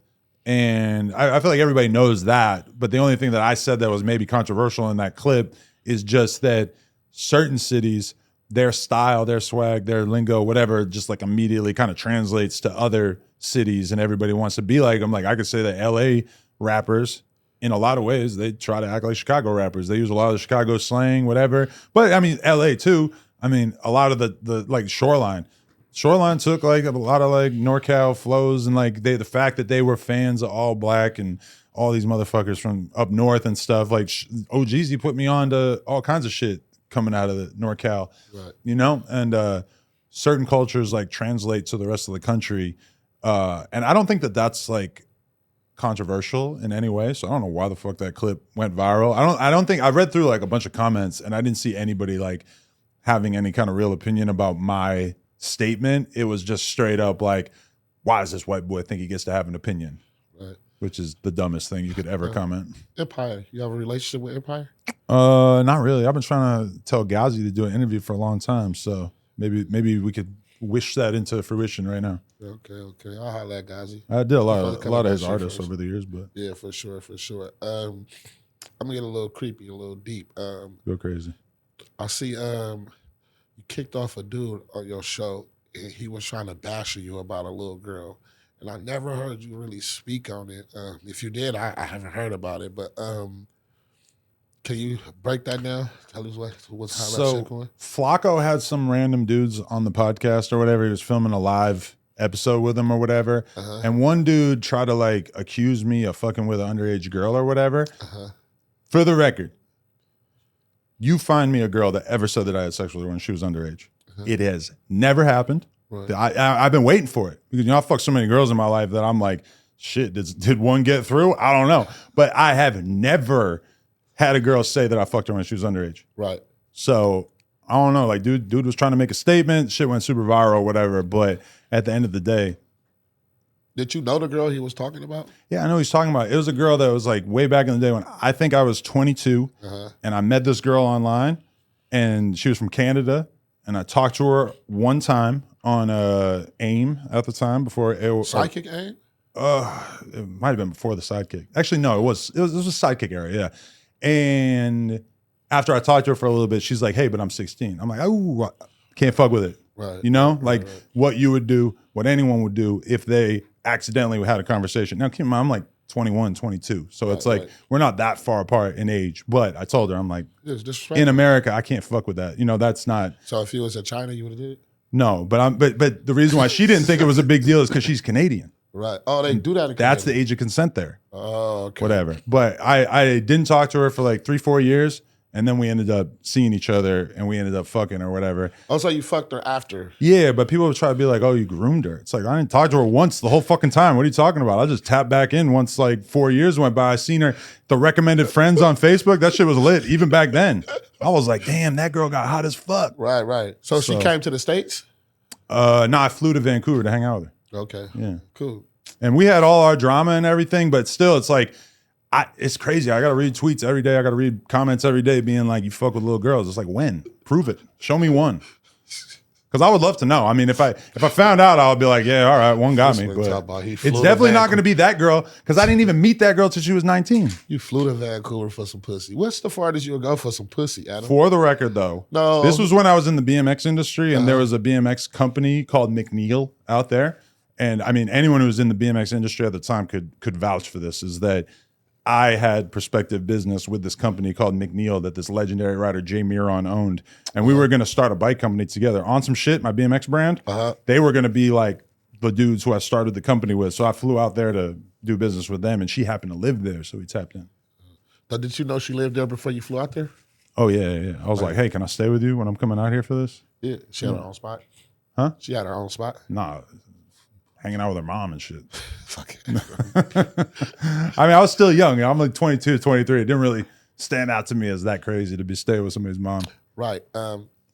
And I feel like everybody knows that. But the only thing that I said that was maybe controversial in that clip is just that certain cities, their style, their swag, their lingo, whatever, just like immediately kind of translates to other cities, and everybody wants to be like them. Like I could say that LA rappers, in a lot of ways, they try to act like Chicago rappers. They use a lot of the Chicago slang, whatever. But I mean, LA too. I mean, a lot of the like Shoreline took like a lot of like NorCal flows, and like the fact that they were fans of All Black and all these motherfuckers from up north and stuff. Like OGZ put me on to all kinds of shit coming out of the NorCal, you know? And certain cultures like translate to the rest of the country. And I don't think that that's like controversial in any way. So I don't know why the fuck that clip went viral. I don't think I read through like a bunch of comments, and I didn't see anybody like having any kind of real opinion about my statement. It was just straight up like, why does this white boy think he gets to have an opinion? Right. Which is the dumbest thing you could ever comment. Empire. You have a relationship with Empire? Not really. I've been trying to tell Ghazi to do an interview for a long time. So maybe we could wish that into fruition right now. Okay. I'll holler at Ghazi. I did a lot of his artists over the years, but yeah, for sure. I'm gonna get a little creepy, a little deep. Go crazy. I see you kicked off a dude on your show, and he was trying to bash you about a little girl. and I never heard you really speak on it. If you did, I haven't heard about it. But can you break that down? Tell us how that shit So going. Flacco had some random dudes on the podcast or whatever. He was filming a live episode with him or whatever. And one dude tried to like accuse me of fucking with an underage girl or whatever. For the record, you find me a girl that ever said that I had sex with her when she was underage. It has never happened. Right. I've been waiting for it because I fucked so many girls in my life that I'm like, shit, did one get through? I don't know. But I have never had a girl say that I fucked her when she was underage. Right. So I don't know. Like, dude was trying to make a statement. Shit went super viral or whatever. But at the end of the day, did you know the girl he was talking about? Yeah, I know he's talking about. It was a girl that was like way back in the day when I think I was 22, and I met this girl online, and she was from Canada, and I talked to her one time on AIM at the time before it was Sidekick AIM. It might have been before the Sidekick. Actually, no, it was a Sidekick era. Yeah, and after I talked to her for a little bit, she's like, "Hey, but I'm 16." I'm like, "Oh, can't fuck with it." Right. You know, like what you would do, what anyone would do if they accidentally had a conversation. Now, keep in mind, I'm like 21, 22. So it's like, we're not that far apart in age. But I told her, I'm like, in America, I can't fuck with that. You know, that's not. So if he was in China, you would have did it? No, but the reason why she didn't think it was a big deal is because she's Canadian. Right. Oh, they do that in That's the age of consent there. Oh, okay. Whatever. But I didn't talk to her for like 3-4 years. And then we ended up seeing each other and we ended up fucking or whatever. Oh, so you fucked her after? Yeah, but people would try to be like, oh, you groomed her. It's like, I didn't talk to her once the whole fucking time. What are you talking about? I just tapped back in once like 4 years went by. I seen her, the recommended friends on Facebook. That shit was lit even back then. I was like, damn, that girl got hot as fuck. Right. So she came to the States? No, I flew to Vancouver to hang out with her. Okay. Yeah. Cool. And we had all our drama and everything, but still, it's like, it's crazy. I got to read tweets every day. I got to read comments every day being like, you fuck with little girls. It's like, when? Prove it. Show me one. Because I would love to know. I mean, if I found out, I would be like, yeah, all right, one got me. But it's definitely not going to be that girl because I didn't even meet that girl till she was 19. You flew to Vancouver for some pussy. What's the farthest you'll go for some pussy, Adam? For the record, though, no, this was when I was in the BMX industry and there was a BMX company called McNeil out there. And I mean, anyone who was in the BMX industry at the time could vouch for this, is that I had prospective business with this company called McNeil that this legendary rider Jay Miron owned. And we were going to start a bike company together on some shit, my BMX brand. They were going to be like the dudes who I started the company with. So I flew out there to do business with them and she happened to live there. So we tapped in. But did you know she lived there before you flew out there? Oh, yeah. I was like, hey, can I stay with you when I'm coming out here for this? Yeah. She had her own spot? Huh? She had her own spot? Nah. Hanging out with her mom and shit. Fuck it. I mean, I was still young. I'm like 22, 23. It didn't really stand out to me as that crazy to be staying with somebody's mom. Right.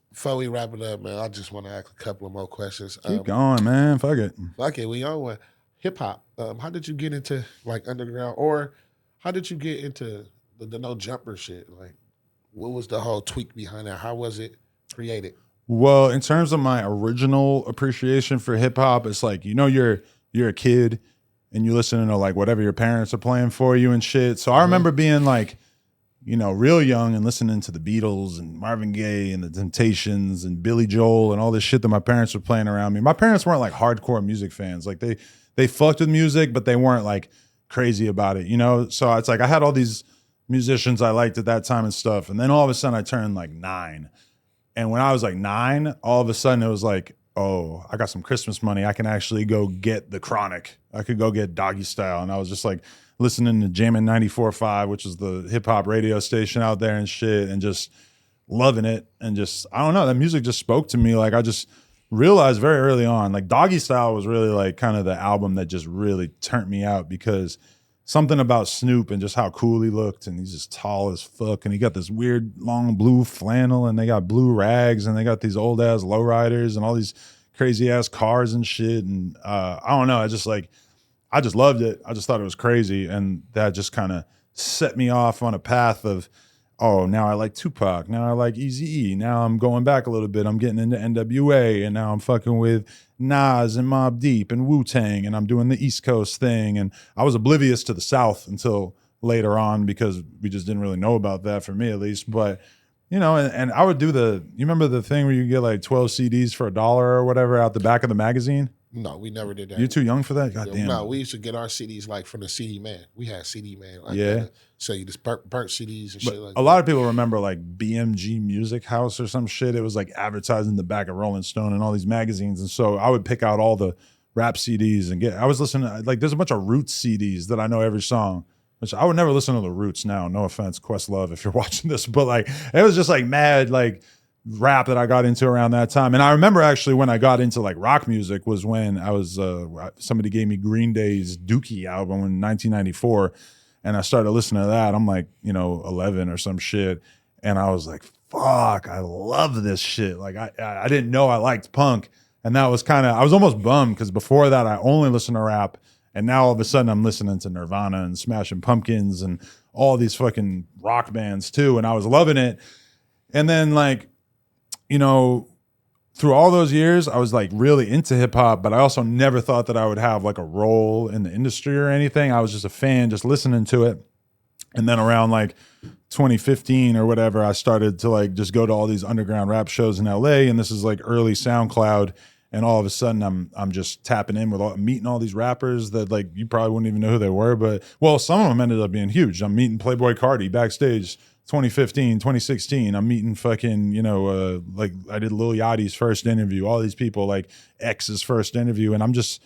Before we wrap it up, man, I just want to ask a couple of more questions. Keep going, man. Fuck it. Fuck it. We on one. Hip hop. How did you get into like underground, or how did you get into the no jumper shit? Like, what was the whole tweak behind that? How was it created? Well, in terms of my original appreciation for hip hop, it's like, you know, you're a kid and you listen to like whatever your parents are playing for you and shit. So I remember being like, you know, real young and listening to the Beatles and Marvin Gaye and the Temptations and Billy Joel and all this shit that my parents were playing around me. My parents weren't like hardcore music fans. Like they fucked with music, but they weren't like crazy about it, you know? So it's like I had all these musicians I liked at that time and stuff. And then all of a sudden I turned like 9. And when I was like 9, all of a sudden it was like, oh, I got some Christmas money. I can actually go get The Chronic. I could go get Doggy Style. And I was just like listening to Jammin' 94.5, which is the hip hop radio station out there and shit, and just loving it. And just, I don't know, that music just spoke to me. Like I just realized very early on, like Doggy Style was really like kind of the album that just really turned me out, because something about Snoop and just how cool he looked, and he's just tall as fuck, and he got this weird long blue flannel, and they got blue rags, and they got these old ass lowriders and all these crazy ass cars and shit. And I don't know, I just loved it. I just thought it was crazy, and that just kind of set me off on a path of, oh, now I like Tupac, now I like Eazy-E, now I'm going back a little bit, I'm getting into NWA, and now I'm fucking with Nas and Mobb Deep and Wu-Tang, and I'm doing the East Coast thing. And I was oblivious to the South until later on, because we just didn't really know about that, for me at least. But, you know, and I would do you remember the thing where you get like 12 CDs for $1 or whatever out the back of the magazine? No, we never did that. You're too young for that? God damn. No, we used to get our CDs like from the CD man. We had CD man like Yeah. that. So you just burnt CDs and shit like that. A lot of people remember like BMG Music House or some shit. It was like advertising in the back of Rolling Stone and all these magazines. And so I would pick out all the rap CDs and I was listening to, like, there's a bunch of Roots CDs that I know every song, which I would never listen to the Roots now. No offense, Questlove, if you're watching this, but like, it was just like mad, like rap that I got into around that time. And I remember actually when I got into like rock music was when I was, somebody gave me Green Day's Dookie album in 1994. And I started listening to that. I'm like, 11 or some shit. And I was like, fuck, I love this shit. Like I didn't know I liked punk. And that was I was almost bummed because before that I only listened to rap. And now all of a sudden I'm listening to Nirvana and Smashing Pumpkins and all these fucking rock bands too. And I was loving it. And then like, through all those years, I was like really into hip hop, but I also never thought that I would have like a role in the industry or anything. I was just a fan, just listening to it. And then around like 2015 or whatever, I started to like just go to all these underground rap shows in LA. And this is like early SoundCloud. And all of a sudden I'm just tapping in with meeting all these rappers that like you probably wouldn't even know who they were. But well, some of them ended up being huge. I'm meeting Playboi Carti backstage 2015, 2016. I'm meeting fucking, like I did Lil Yachty's first interview, all these people, like X's first interview. And I just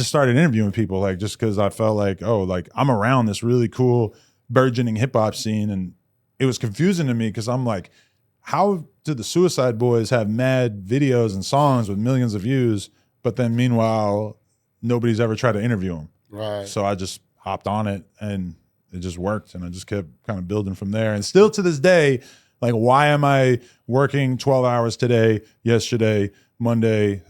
started interviewing people like just because I felt like, oh, like I'm around this really cool burgeoning hip hop scene. And it was confusing to me because I'm like, how do the Suicide Boys have mad videos and songs with millions of views, but then meanwhile, nobody's ever tried to interview them? Right. So I just hopped on it and it just worked. And I just kept kind of building from there. And still to this day, like, why am I working 12 hours today, yesterday, Monday,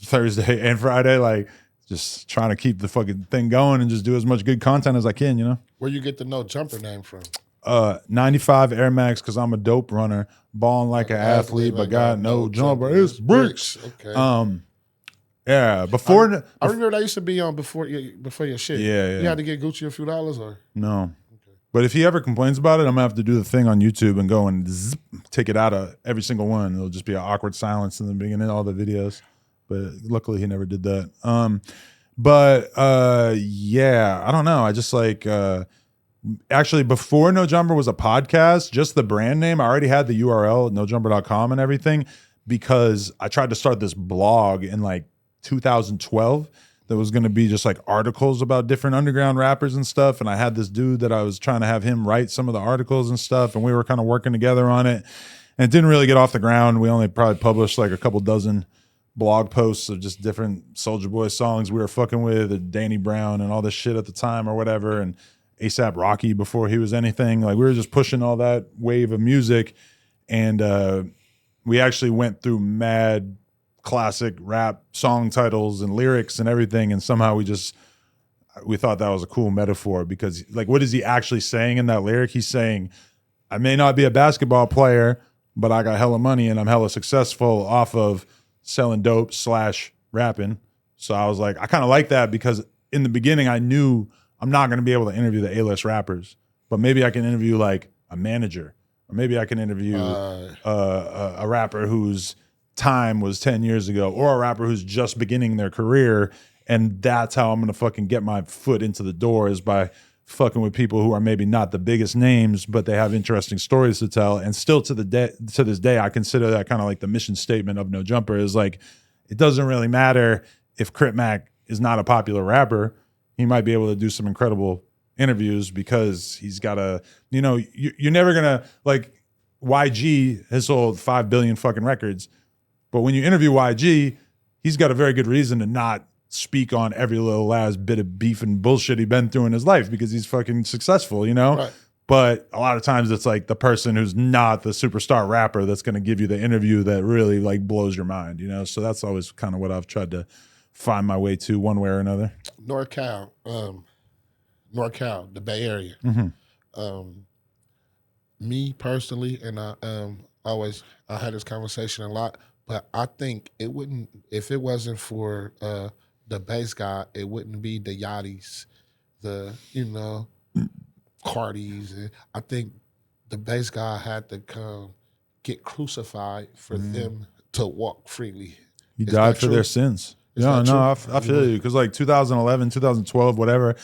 Thursday, and Friday? Like, just trying to keep the fucking thing going and just do as much good content as I can, Where you get the No Jumper name from? 95 Air Max, because I'm a dope runner, balling like an athlete, but got no jumper. It's bricks. Okay. Yeah. Before I remember that used to be on before your shit. Yeah. You had to get Gucci a few dollars or no. Okay. But if he ever complains about it, I'm gonna have to do the thing on YouTube and go and take it out of every single one. It'll just be an awkward silence in the beginning of all the videos. But luckily he never did that. Yeah, I don't know. I just like actually, before No Jumper was a podcast, just the brand name, I already had the URL, nojumper.com and everything, because I tried to start this blog in like 2012 that was going to be just like articles about different underground rappers and stuff. And I had this dude that I was trying to have him write some of the articles and stuff. And we were kind of working together on it. And it didn't really get off the ground. We only probably published like a couple dozen blog posts of just different Soulja Boy songs we were fucking with, and Danny Brown and all this shit at the time or whatever. And ASAP Rocky before he was anything. Like, we were just pushing all that wave of music. And we actually went through mad classic rap song titles and lyrics and everything. And somehow we thought that was a cool metaphor, because like, what is he actually saying in that lyric? He's saying, I may not be a basketball player, but I got hella money and I'm hella successful off of selling dope / rapping. So I was like, I kind of like that, because in the beginning I knew I'm not going to be able to interview the A-list rappers, but maybe I can interview like a manager, or maybe I can interview a rapper whose time was 10 years ago, or a rapper who's just beginning their career. And that's how I'm going to fucking get my foot into the door, is by fucking with people who are maybe not the biggest names, but they have interesting stories to tell. And still to this day, I consider that kind of like the mission statement of No Jumper, is like, it doesn't really matter if Crit Mac is not a popular rapper. He might be able to do some incredible interviews, because he's got you're never going to, like, YG has sold 5 billion fucking records. But when you interview YG, he's got a very good reason to not speak on every little last bit of beef and bullshit he's been through in his life, because he's fucking successful, Right. But a lot of times it's like the person who's not the superstar rapper that's going to give you the interview that really like blows your mind, So that's always kind of what I've tried to find my way to, one way or another. NorCal, the Bay Area. Mm-hmm. Me personally, and I had this conversation a lot, but I think it wouldn't, if it wasn't for the bass guy, it wouldn't be the Yachty's, the Cardis. I think the bass guy had to get crucified for them to walk freely. He died for their sins. Is Yeah, that no, true? I feel you. Because like 2011, 2012, whatever.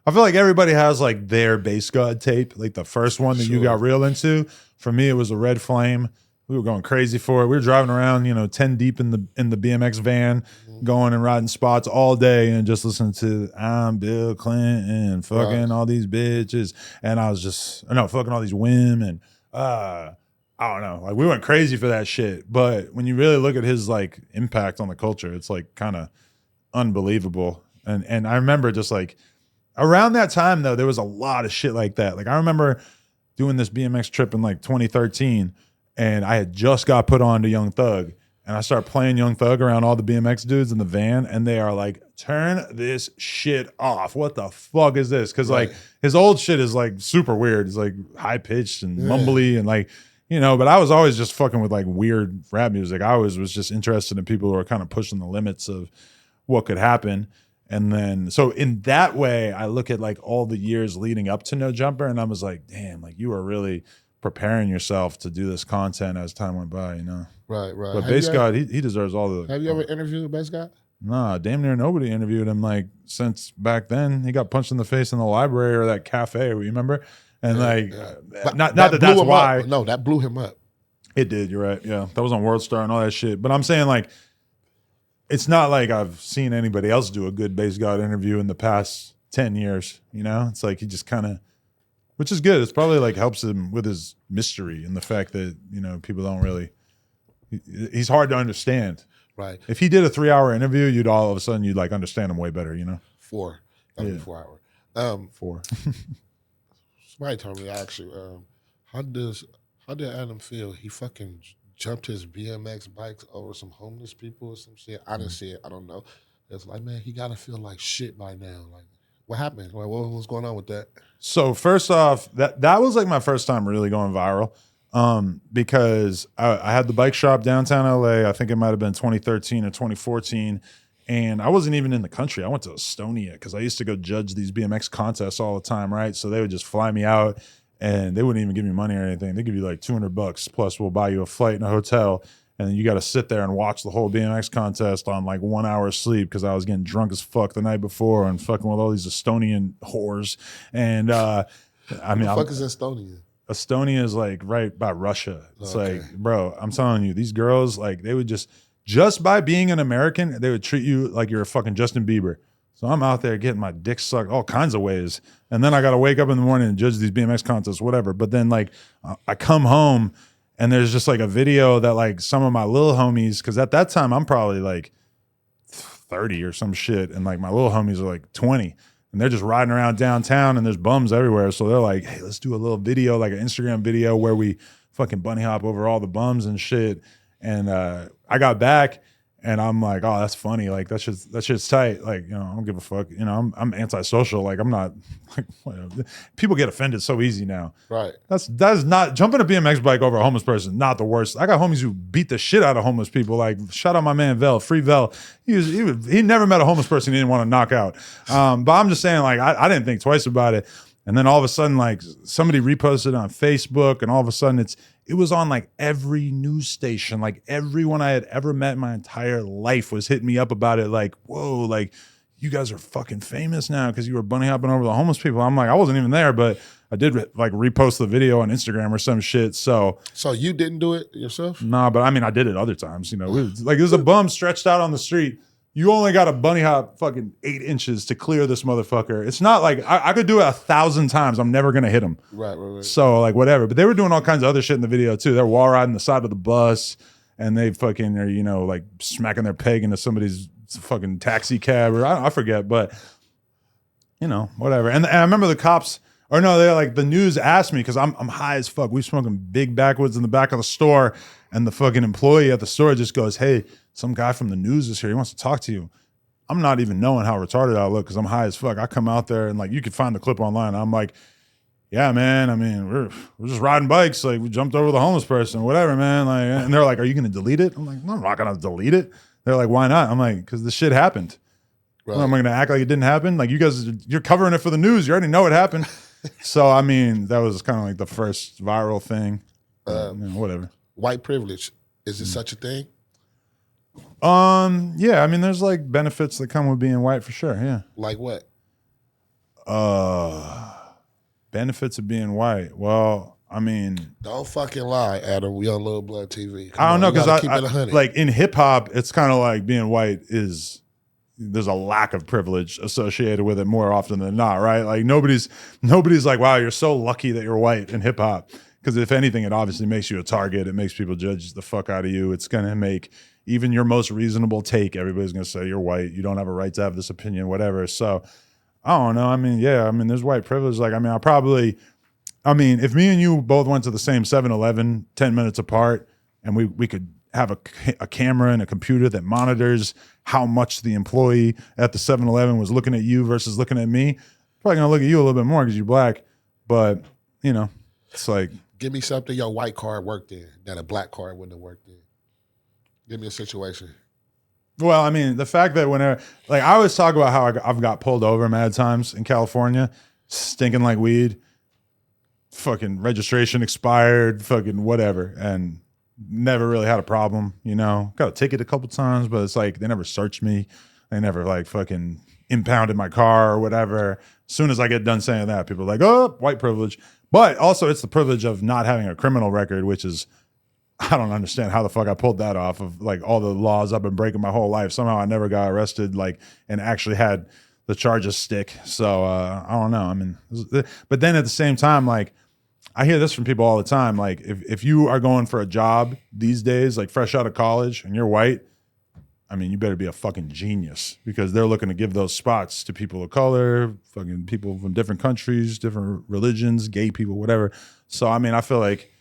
I feel like everybody has like their Base God tape, like the first one that you got Sure. real into. For me, it was a Red Flame. We were going crazy for it. We were driving around, 10 deep in the BMX van, going and riding spots all day and just listening to I'm Bill Clinton, fucking Right. all these bitches. And I was just, no, fucking all these women. I don't know. Like we went crazy for that shit. But when you really look at his like impact on the culture, it's like kind of unbelievable. And I remember just like around that time though, there was a lot of shit like that. Like I remember doing this BMX trip in like 2013, and I had just got put on to Young Thug, and I started playing Young Thug around all the BMX dudes in the van, and they are like, "Turn this shit off! What the fuck is this?" Because like his old shit is like super weird. It's like high pitched and mumbly and like. But I was always just fucking with like weird rap music. I always was just interested in people who are kind of pushing the limits of what could happen. And then, so in that way, I look at like all the years leading up to No Jumper, and I was like, damn, like you are really preparing yourself to do this content as time went by, Right. But Base God, he deserves all the. Have you ever interviewed Base God? Nah, damn near nobody interviewed him like since back then. He got punched in the face in the library or that cafe, remember? And But not that that blew that's him why. up. No, that blew him up. It did, you're right. Yeah. That was on World Star and all that shit. But I'm saying like it's not like I've seen anybody else do a good Base God interview in the past 10 years, It's like he just kind of, which is good. It's probably like helps him with his mystery and the fact that, people don't really, he's hard to understand. Right. If he did a 3-hour interview, you'd all of a sudden you'd like understand him way better, 4. That'd be 4 hour. 4. Somebody told me actually, how did Adam feel? He fucking jumped his BMX bikes over some homeless people or some shit. I didn't see it. I don't know. It's like, man, he gotta feel like shit by now. Like, what happened? Like, what was going on with that? So first off, that was like my first time really going viral. Because I had the bike shop downtown LA. I think it might have been 2013 or 2014. And I wasn't even in the country. I went to Estonia because I used to go judge these BMX contests all the time, right? So they would just fly me out and they wouldn't even give me money or anything. They give you like $200 plus we'll buy you a flight and a hotel. And then you got to sit there and watch the whole BMX contest on like 1 hour of sleep because I was getting drunk as fuck the night before and fucking with all these Estonian whores. And I mean, what the fuck is Estonia? Estonia is like right by Russia. It's Okay. like, bro, I'm telling you, these girls, like they would just by being an American, they would treat you like you're a fucking Justin Bieber. So I'm out there getting my dick sucked all kinds of ways. And then I got to wake up in the morning and judge these BMX contests, whatever. But then like I come home and there's just like a video that like some of my little homies, because at that time I'm probably like 30 or some shit. And like my little homies are like 20. And they're just riding around downtown and there's bums everywhere. So they're like, hey, let's do a little video, like an Instagram video where we fucking bunny hop over all the bums and shit. And I got back and I'm like, oh, that's funny. Like that shit's tight. Like, I don't give a fuck. I'm antisocial. Like I'm not like whatever. People get offended so easy now. Right. That is not jumping a BMX bike over a homeless person, not the worst. I got homies who beat the shit out of homeless people. Like shout out my man Vel, free Vel. He never met a homeless person he didn't want to knock out. But I'm just saying, like, I didn't think twice about it. And then all of a sudden, like somebody reposted on Facebook, and all of a sudden it was on like every news station. Like everyone I had ever met in my entire life was hitting me up about it. Like, whoa, like you guys are fucking famous now because you were bunny hopping over the homeless people. I'm like, I wasn't even there, but I did like repost the video on Instagram or some shit. So you didn't do it yourself? nah, but I mean, I did it other times. Like there's a bum stretched out on the street. You only got a bunny hop fucking 8 inches to clear this motherfucker. It's not like I could do it 1,000 times. I'm never gonna hit him. Right. So like whatever. But they were doing all kinds of other shit in the video too. They're wall riding the side of the bus, and they fucking are like smacking their peg into somebody's fucking taxi cab or I forget. But whatever. And I remember the cops. Or no, they're like the news asked me because I'm high as fuck. We smoking big backwoods in the back of the store, and the fucking employee at the store just goes, "Hey, some guy from the news is here. He wants to talk to you." I'm not even knowing how retarded I look because I'm high as fuck. I come out there and like you can find the clip online. I'm like, "Yeah, man. I mean, we're just riding bikes. Like we jumped over the homeless person, whatever, man." Like, and they're like, "Are you gonna delete it?" I'm like, "No, I'm not gonna delete it." They're like, "Why not?" I'm like, "Because the shit happened." Right. Well, am I gonna act like it didn't happen? Like you guys, you're covering it for the news. You already know it happened. So I mean, that was kind of like the first viral thing. Whatever. White privilege, is it such a thing? Yeah, I mean, there's like benefits that come with being white for sure. Yeah. Like what? Uh, benefits of being white. Well, I mean, Don't fucking lie, Adam. We on Little Blood TV. Come I don't on, know you because gotta keep I it 100. like in hip hop, it's kind of like being white is there's a lack of privilege associated with it more often than not, right? Like nobody's like, wow, you're so lucky that you're white in hip hop. Because if anything, it obviously makes you a target. It makes people judge the fuck out of you. It's gonna make even your most reasonable take, everybody's gonna say you're white. You don't have a right to have this opinion, whatever. So I don't know. I mean, yeah, I mean, there's white privilege. Like, I mean, if me and you both went to the same 7-Eleven 10 minutes apart and we could have a camera and a computer that monitors how much the employee at the 7-Eleven was looking at you versus looking at me, probably going to look at you a little bit more because you're black. But, you know, it's like. Give me something your white card worked in that a black card wouldn't have worked in. Give me a situation. Well, I mean, the fact that whenever, like, I always talk about how I've got pulled over mad times in California, stinking like weed, fucking registration expired, fucking whatever, and never really had a problem, you know. Got a ticket a couple times, but it's like they never searched me. They never like fucking impounded my car or whatever. As soon as I get done saying that, people are like, oh, white privilege. But also it's the privilege of not having a criminal record, which is, I don't understand how the fuck I pulled that off of like all the laws I've been breaking my whole life. Somehow I never got arrested, like, and actually had the charges stick. So I don't know. I mean, but then at the same time, like, I hear this from people all the time. Like, if you are going for a job these days, like fresh out of college, and you're white, I mean, you better be a fucking genius because they're looking to give those spots to people of color, fucking people from different countries, different religions, gay people, whatever. So, I mean, I feel like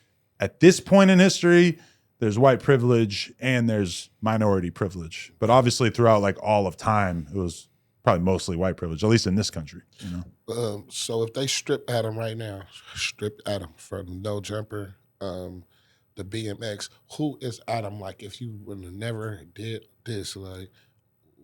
at this point in history, there's white privilege and there's minority privilege. But obviously, throughout like all of time, it was probably mostly white privilege, at least in this country, you know? So if they strip Adam right now, strip Adam from No Jumper, the BMX, who is Adam? Like, if you would have never did this, like,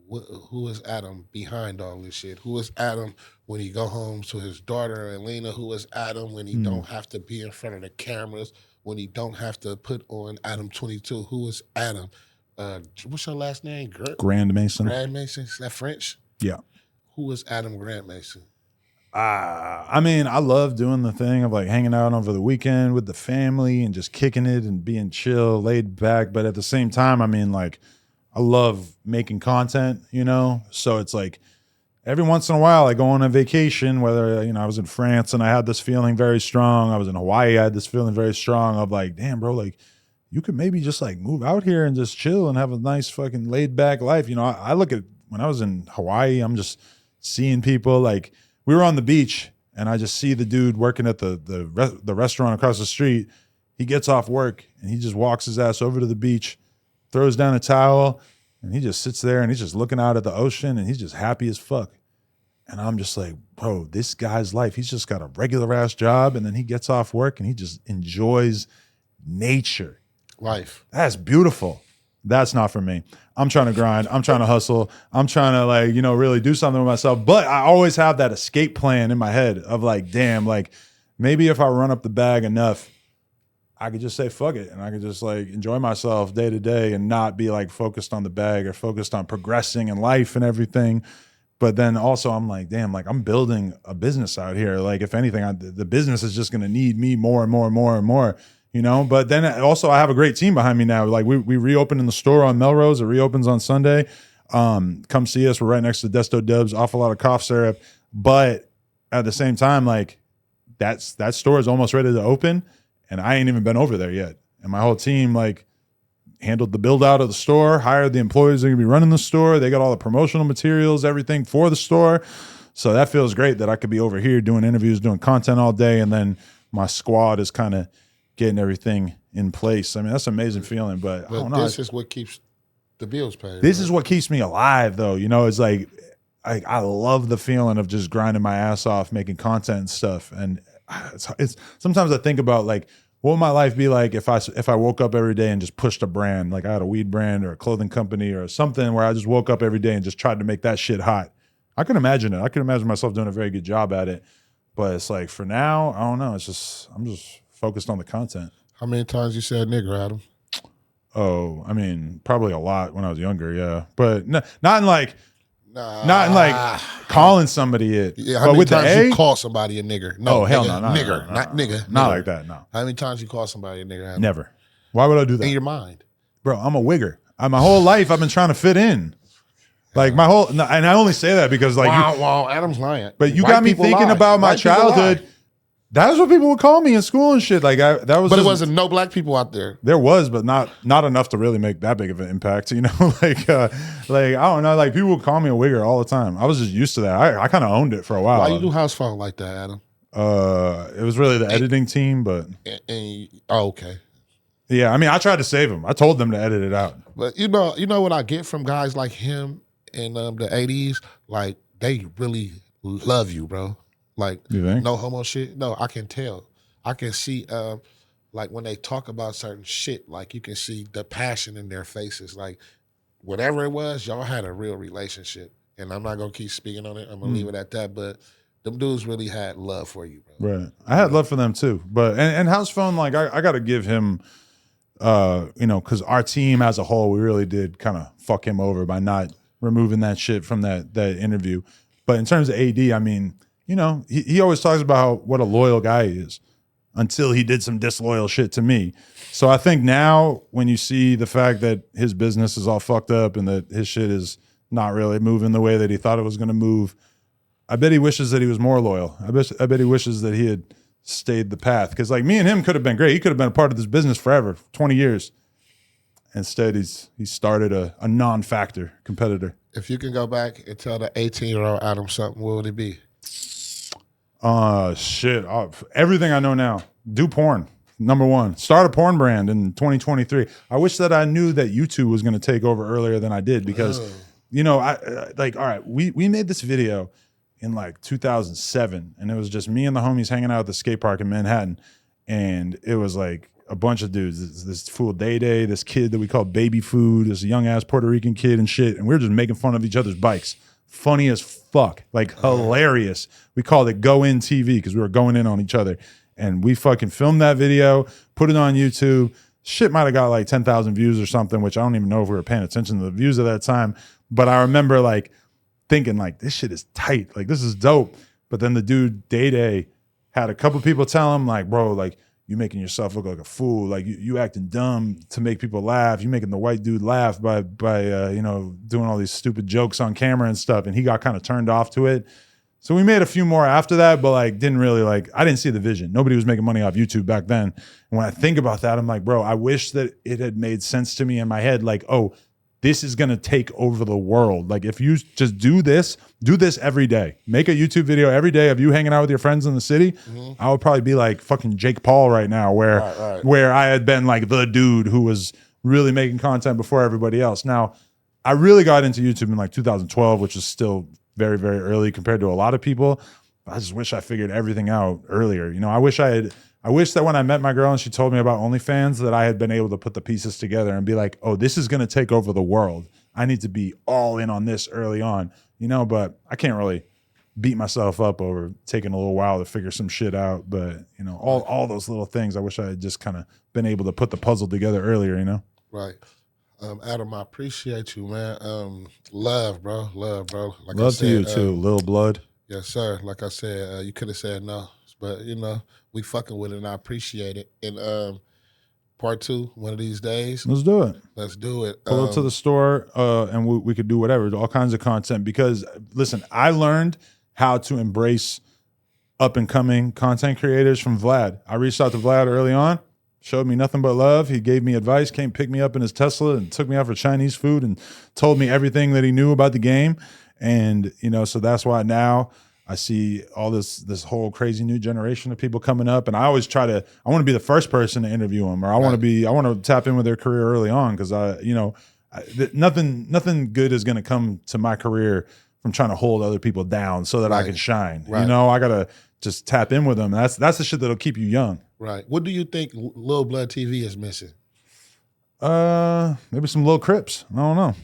who is Adam behind all this shit? Who is Adam when he go home to his daughter Elena? Who is Adam when he don't have to be in front of the cameras? When he don't have to put on Adam22? Who is Adam? What's your last name? Grand Mason. Grand Mason? Is that French? Yeah. Who is Adam Grand Mason? I mean, I love doing the thing of like hanging out over the weekend with the family and just kicking it and being chill, laid back. But at the same time, I mean, like, I love making content, you know? So it's like every once in a while I go on a vacation, whether, you know, I was in France and I had this feeling very strong. I was in Hawaii, I had this feeling very strong of like, damn, bro, like, you could maybe just like move out here and just chill and have a nice fucking laid back life. You know, I look at when I was in Hawaii, I'm just seeing people like, we were on the beach and I just see the dude working at the restaurant across the street. He gets off work and he just walks his ass over to the beach, throws down a towel, and he just sits there and he's just looking out at the ocean and he's just happy as fuck. And I'm just like, bro, this guy's life, he's just got a regular ass job and then he gets off work and he just enjoys nature. Life. That's beautiful. That's not for me. I'm trying to grind. I'm trying to hustle. I'm trying to like, you know, really do something with myself. But I always have that escape plan in my head of like, damn, like maybe if I run up the bag enough, I could just say fuck it and I could just like enjoy myself day to day and not be like focused on the bag or focused on progressing in life and everything. But then also I'm like, damn, like I'm building a business out here. Like if anything, the business is just going to need me more and more and more and more. You know, but then also I have a great team behind me now. Like we reopened in the store on Melrose. It reopens on Sunday. Come see us. We're right next to Desto Dubs. Awful lot of cough syrup. But at the same time, like that store is almost ready to open, and I ain't even been over there yet. And my whole team like handled the build out of the store, hired the employees that are gonna be running the store. They got all the promotional materials, everything for the store. So that feels great that I could be over here doing interviews, doing content all day, and then my squad is kind of getting everything in place. I mean, that's an amazing feeling, but I don't know. This is what keeps the bills paid. This is what keeps me alive, though. You know, it's like I love the feeling of just grinding my ass off, making content and stuff. And it's sometimes I think about like, what would my life be like if I woke up every day and just pushed a brand, like I had a weed brand or a clothing company or something where I just woke up every day and just tried to make that shit hot. I can imagine it. I can imagine myself doing a very good job at it. But it's like for now, I don't know. It's just I'm just focused on the content. How many times you said nigger, Adam? Oh, I mean, probably a lot when I was younger, yeah. But not in like calling somebody it. Yeah, how but many with the times A, you call somebody a nigger? No, oh hell nigga, no, nigger, not nigga, not nigger. like that, no. How many times you call somebody a nigger? Adam? Never. Why would I do that? In your mind. Bro, I'm a wigger. My whole life I've been trying to fit in. Like my whole, and I only say that because like, wow, Adam's lying. but you White got me people thinking lie. about my White people childhood. lie. That's what people would call me in school and shit. Like that was. But just, it wasn't no black people out there. There was, but not enough to really make that big of an impact. You know, like I don't know. Like people would call me a wigger all the time. I was just used to that. I kind of owned it for a while. Why you do house phone like that, Adam? It was really the editing team, but okay. Yeah, I mean, I tried to save them. I told them to edit it out. But you know what I get from guys like him in the 80s? Like, they really love you, bro. Like, you think? No homo shit. No, I can tell. I can see, like, when they talk about certain shit, like, you can see the passion in their faces. Like, whatever it was, y'all had a real relationship. And I'm not going to keep speaking on it. I'm going to leave it at that. But them dudes really had love for you, bro. Right. I had love for them, too. But, and House Phone, like, I got to give him... you know, because our team as a whole, we really did kind of fuck him over by not removing that shit from that interview. But in terms of AD, I mean, you know, he always talks about what a loyal guy he is until he did some disloyal shit to me. So I think now when you see the fact that his business is all fucked up and that his shit is not really moving the way that he thought it was going to move, I bet he wishes that he was more loyal. I bet he wishes that he had stayed the path, because like me and him could have been great. He could have been a part of this business forever, 20 years. Instead, he started a non-factor competitor. If you can go back and tell the 18-year-old Adam something, what would it be? Shit. Everything I know now. Do porn. Number one. Start a porn brand in 2023. I wish that I knew that YouTube was going to take over earlier than I did, because, you know, I like, all right, we made this video in like 2007, and it was just me and the homies hanging out at the skate park in Manhattan, and it was like a bunch of dudes, this fool Day Day, this kid that we call Baby Food, this young ass Puerto Rican kid and shit, and we were just making fun of each other's bikes. Funny as fuck, like hilarious. We called it Go In TV because we were going in on each other, and we fucking filmed that video, put it on YouTube. Shit might have got like 10,000 views or something, which I don't even know if we were paying attention to the views at that time, but I remember like thinking like, this shit is tight, like this is dope. But then the dude Day Day had a couple people tell him like, bro, like you making yourself look like a fool, like you acting dumb to make people laugh, you making the white dude laugh by you know, doing all these stupid jokes on camera and stuff. And he got kind of turned off to it. So we made a few more after that, but like didn't really like, I didn't see the vision. Nobody was making money off YouTube back then. And when I think about that, I'm like, bro, I wish that it had made sense to me in my head, like, oh, this is going to take over the world. Like if you just do this every day, make a YouTube video every day of you hanging out with your friends in the city. I would probably be like fucking Jake Paul right now, where I had been like the dude who was really making content before everybody else. Now, I really got into YouTube in like 2012, which is still very, very early compared to a lot of people. I just wish I figured everything out earlier. You know, I wish that when I met my girl and she told me about OnlyFans, that I had been able to put the pieces together and be like, oh, this is going to take over the world. I need to be all in on this early on, you know, but I can't really beat myself up over taking a little while to figure some shit out. But, you know, all those little things, I wish I had just kind of been able to put the puzzle together earlier, you know? Right. Adam, I appreciate you, man. Love, bro. Love, bro. Like Love to you too, Lil Blood. Yes, sir. Like I said, you could have said no, but you know, we fucking with it and I appreciate it. And part 2, one of these days. Let's do it. Let's do it. Pull up to the store and we could do whatever, all kinds of content. Because listen, I learned how to embrace up and coming content creators from Vlad. I reached out to Vlad early on, showed me nothing but love. He gave me advice, came pick me up in his Tesla and took me out for Chinese food and told me everything that he knew about the game. And, you know, so that's why now I see all this whole crazy new generation of people coming up. And I always I want to be the first person to interview them, or I want to tap in with their career early on. Cause nothing good is going to come to my career from trying to hold other people down so that I can shine. You know, I got to just tap in with them. And that's the shit that'll keep you young. Right. What do you think Lil Blood TV is missing? Maybe some Lil Crips. I don't know.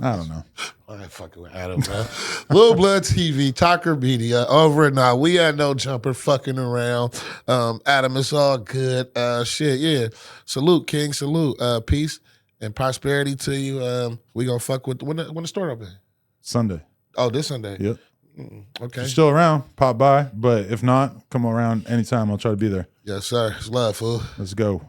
I don't know. I ain't fucking with Adam, man. Lil Blood TV, Talker Media, over and out. We had no jumper fucking around. Adam, it's all good. Shit, yeah. Salute, King. Salute. Peace and prosperity to you. We gonna fuck with when the store open? Sunday. Oh, this Sunday. Yep. Okay. If you're still around, pop by. But if not, come around anytime. I'll try to be there. Yes, sir. It's love, fool. Let's go.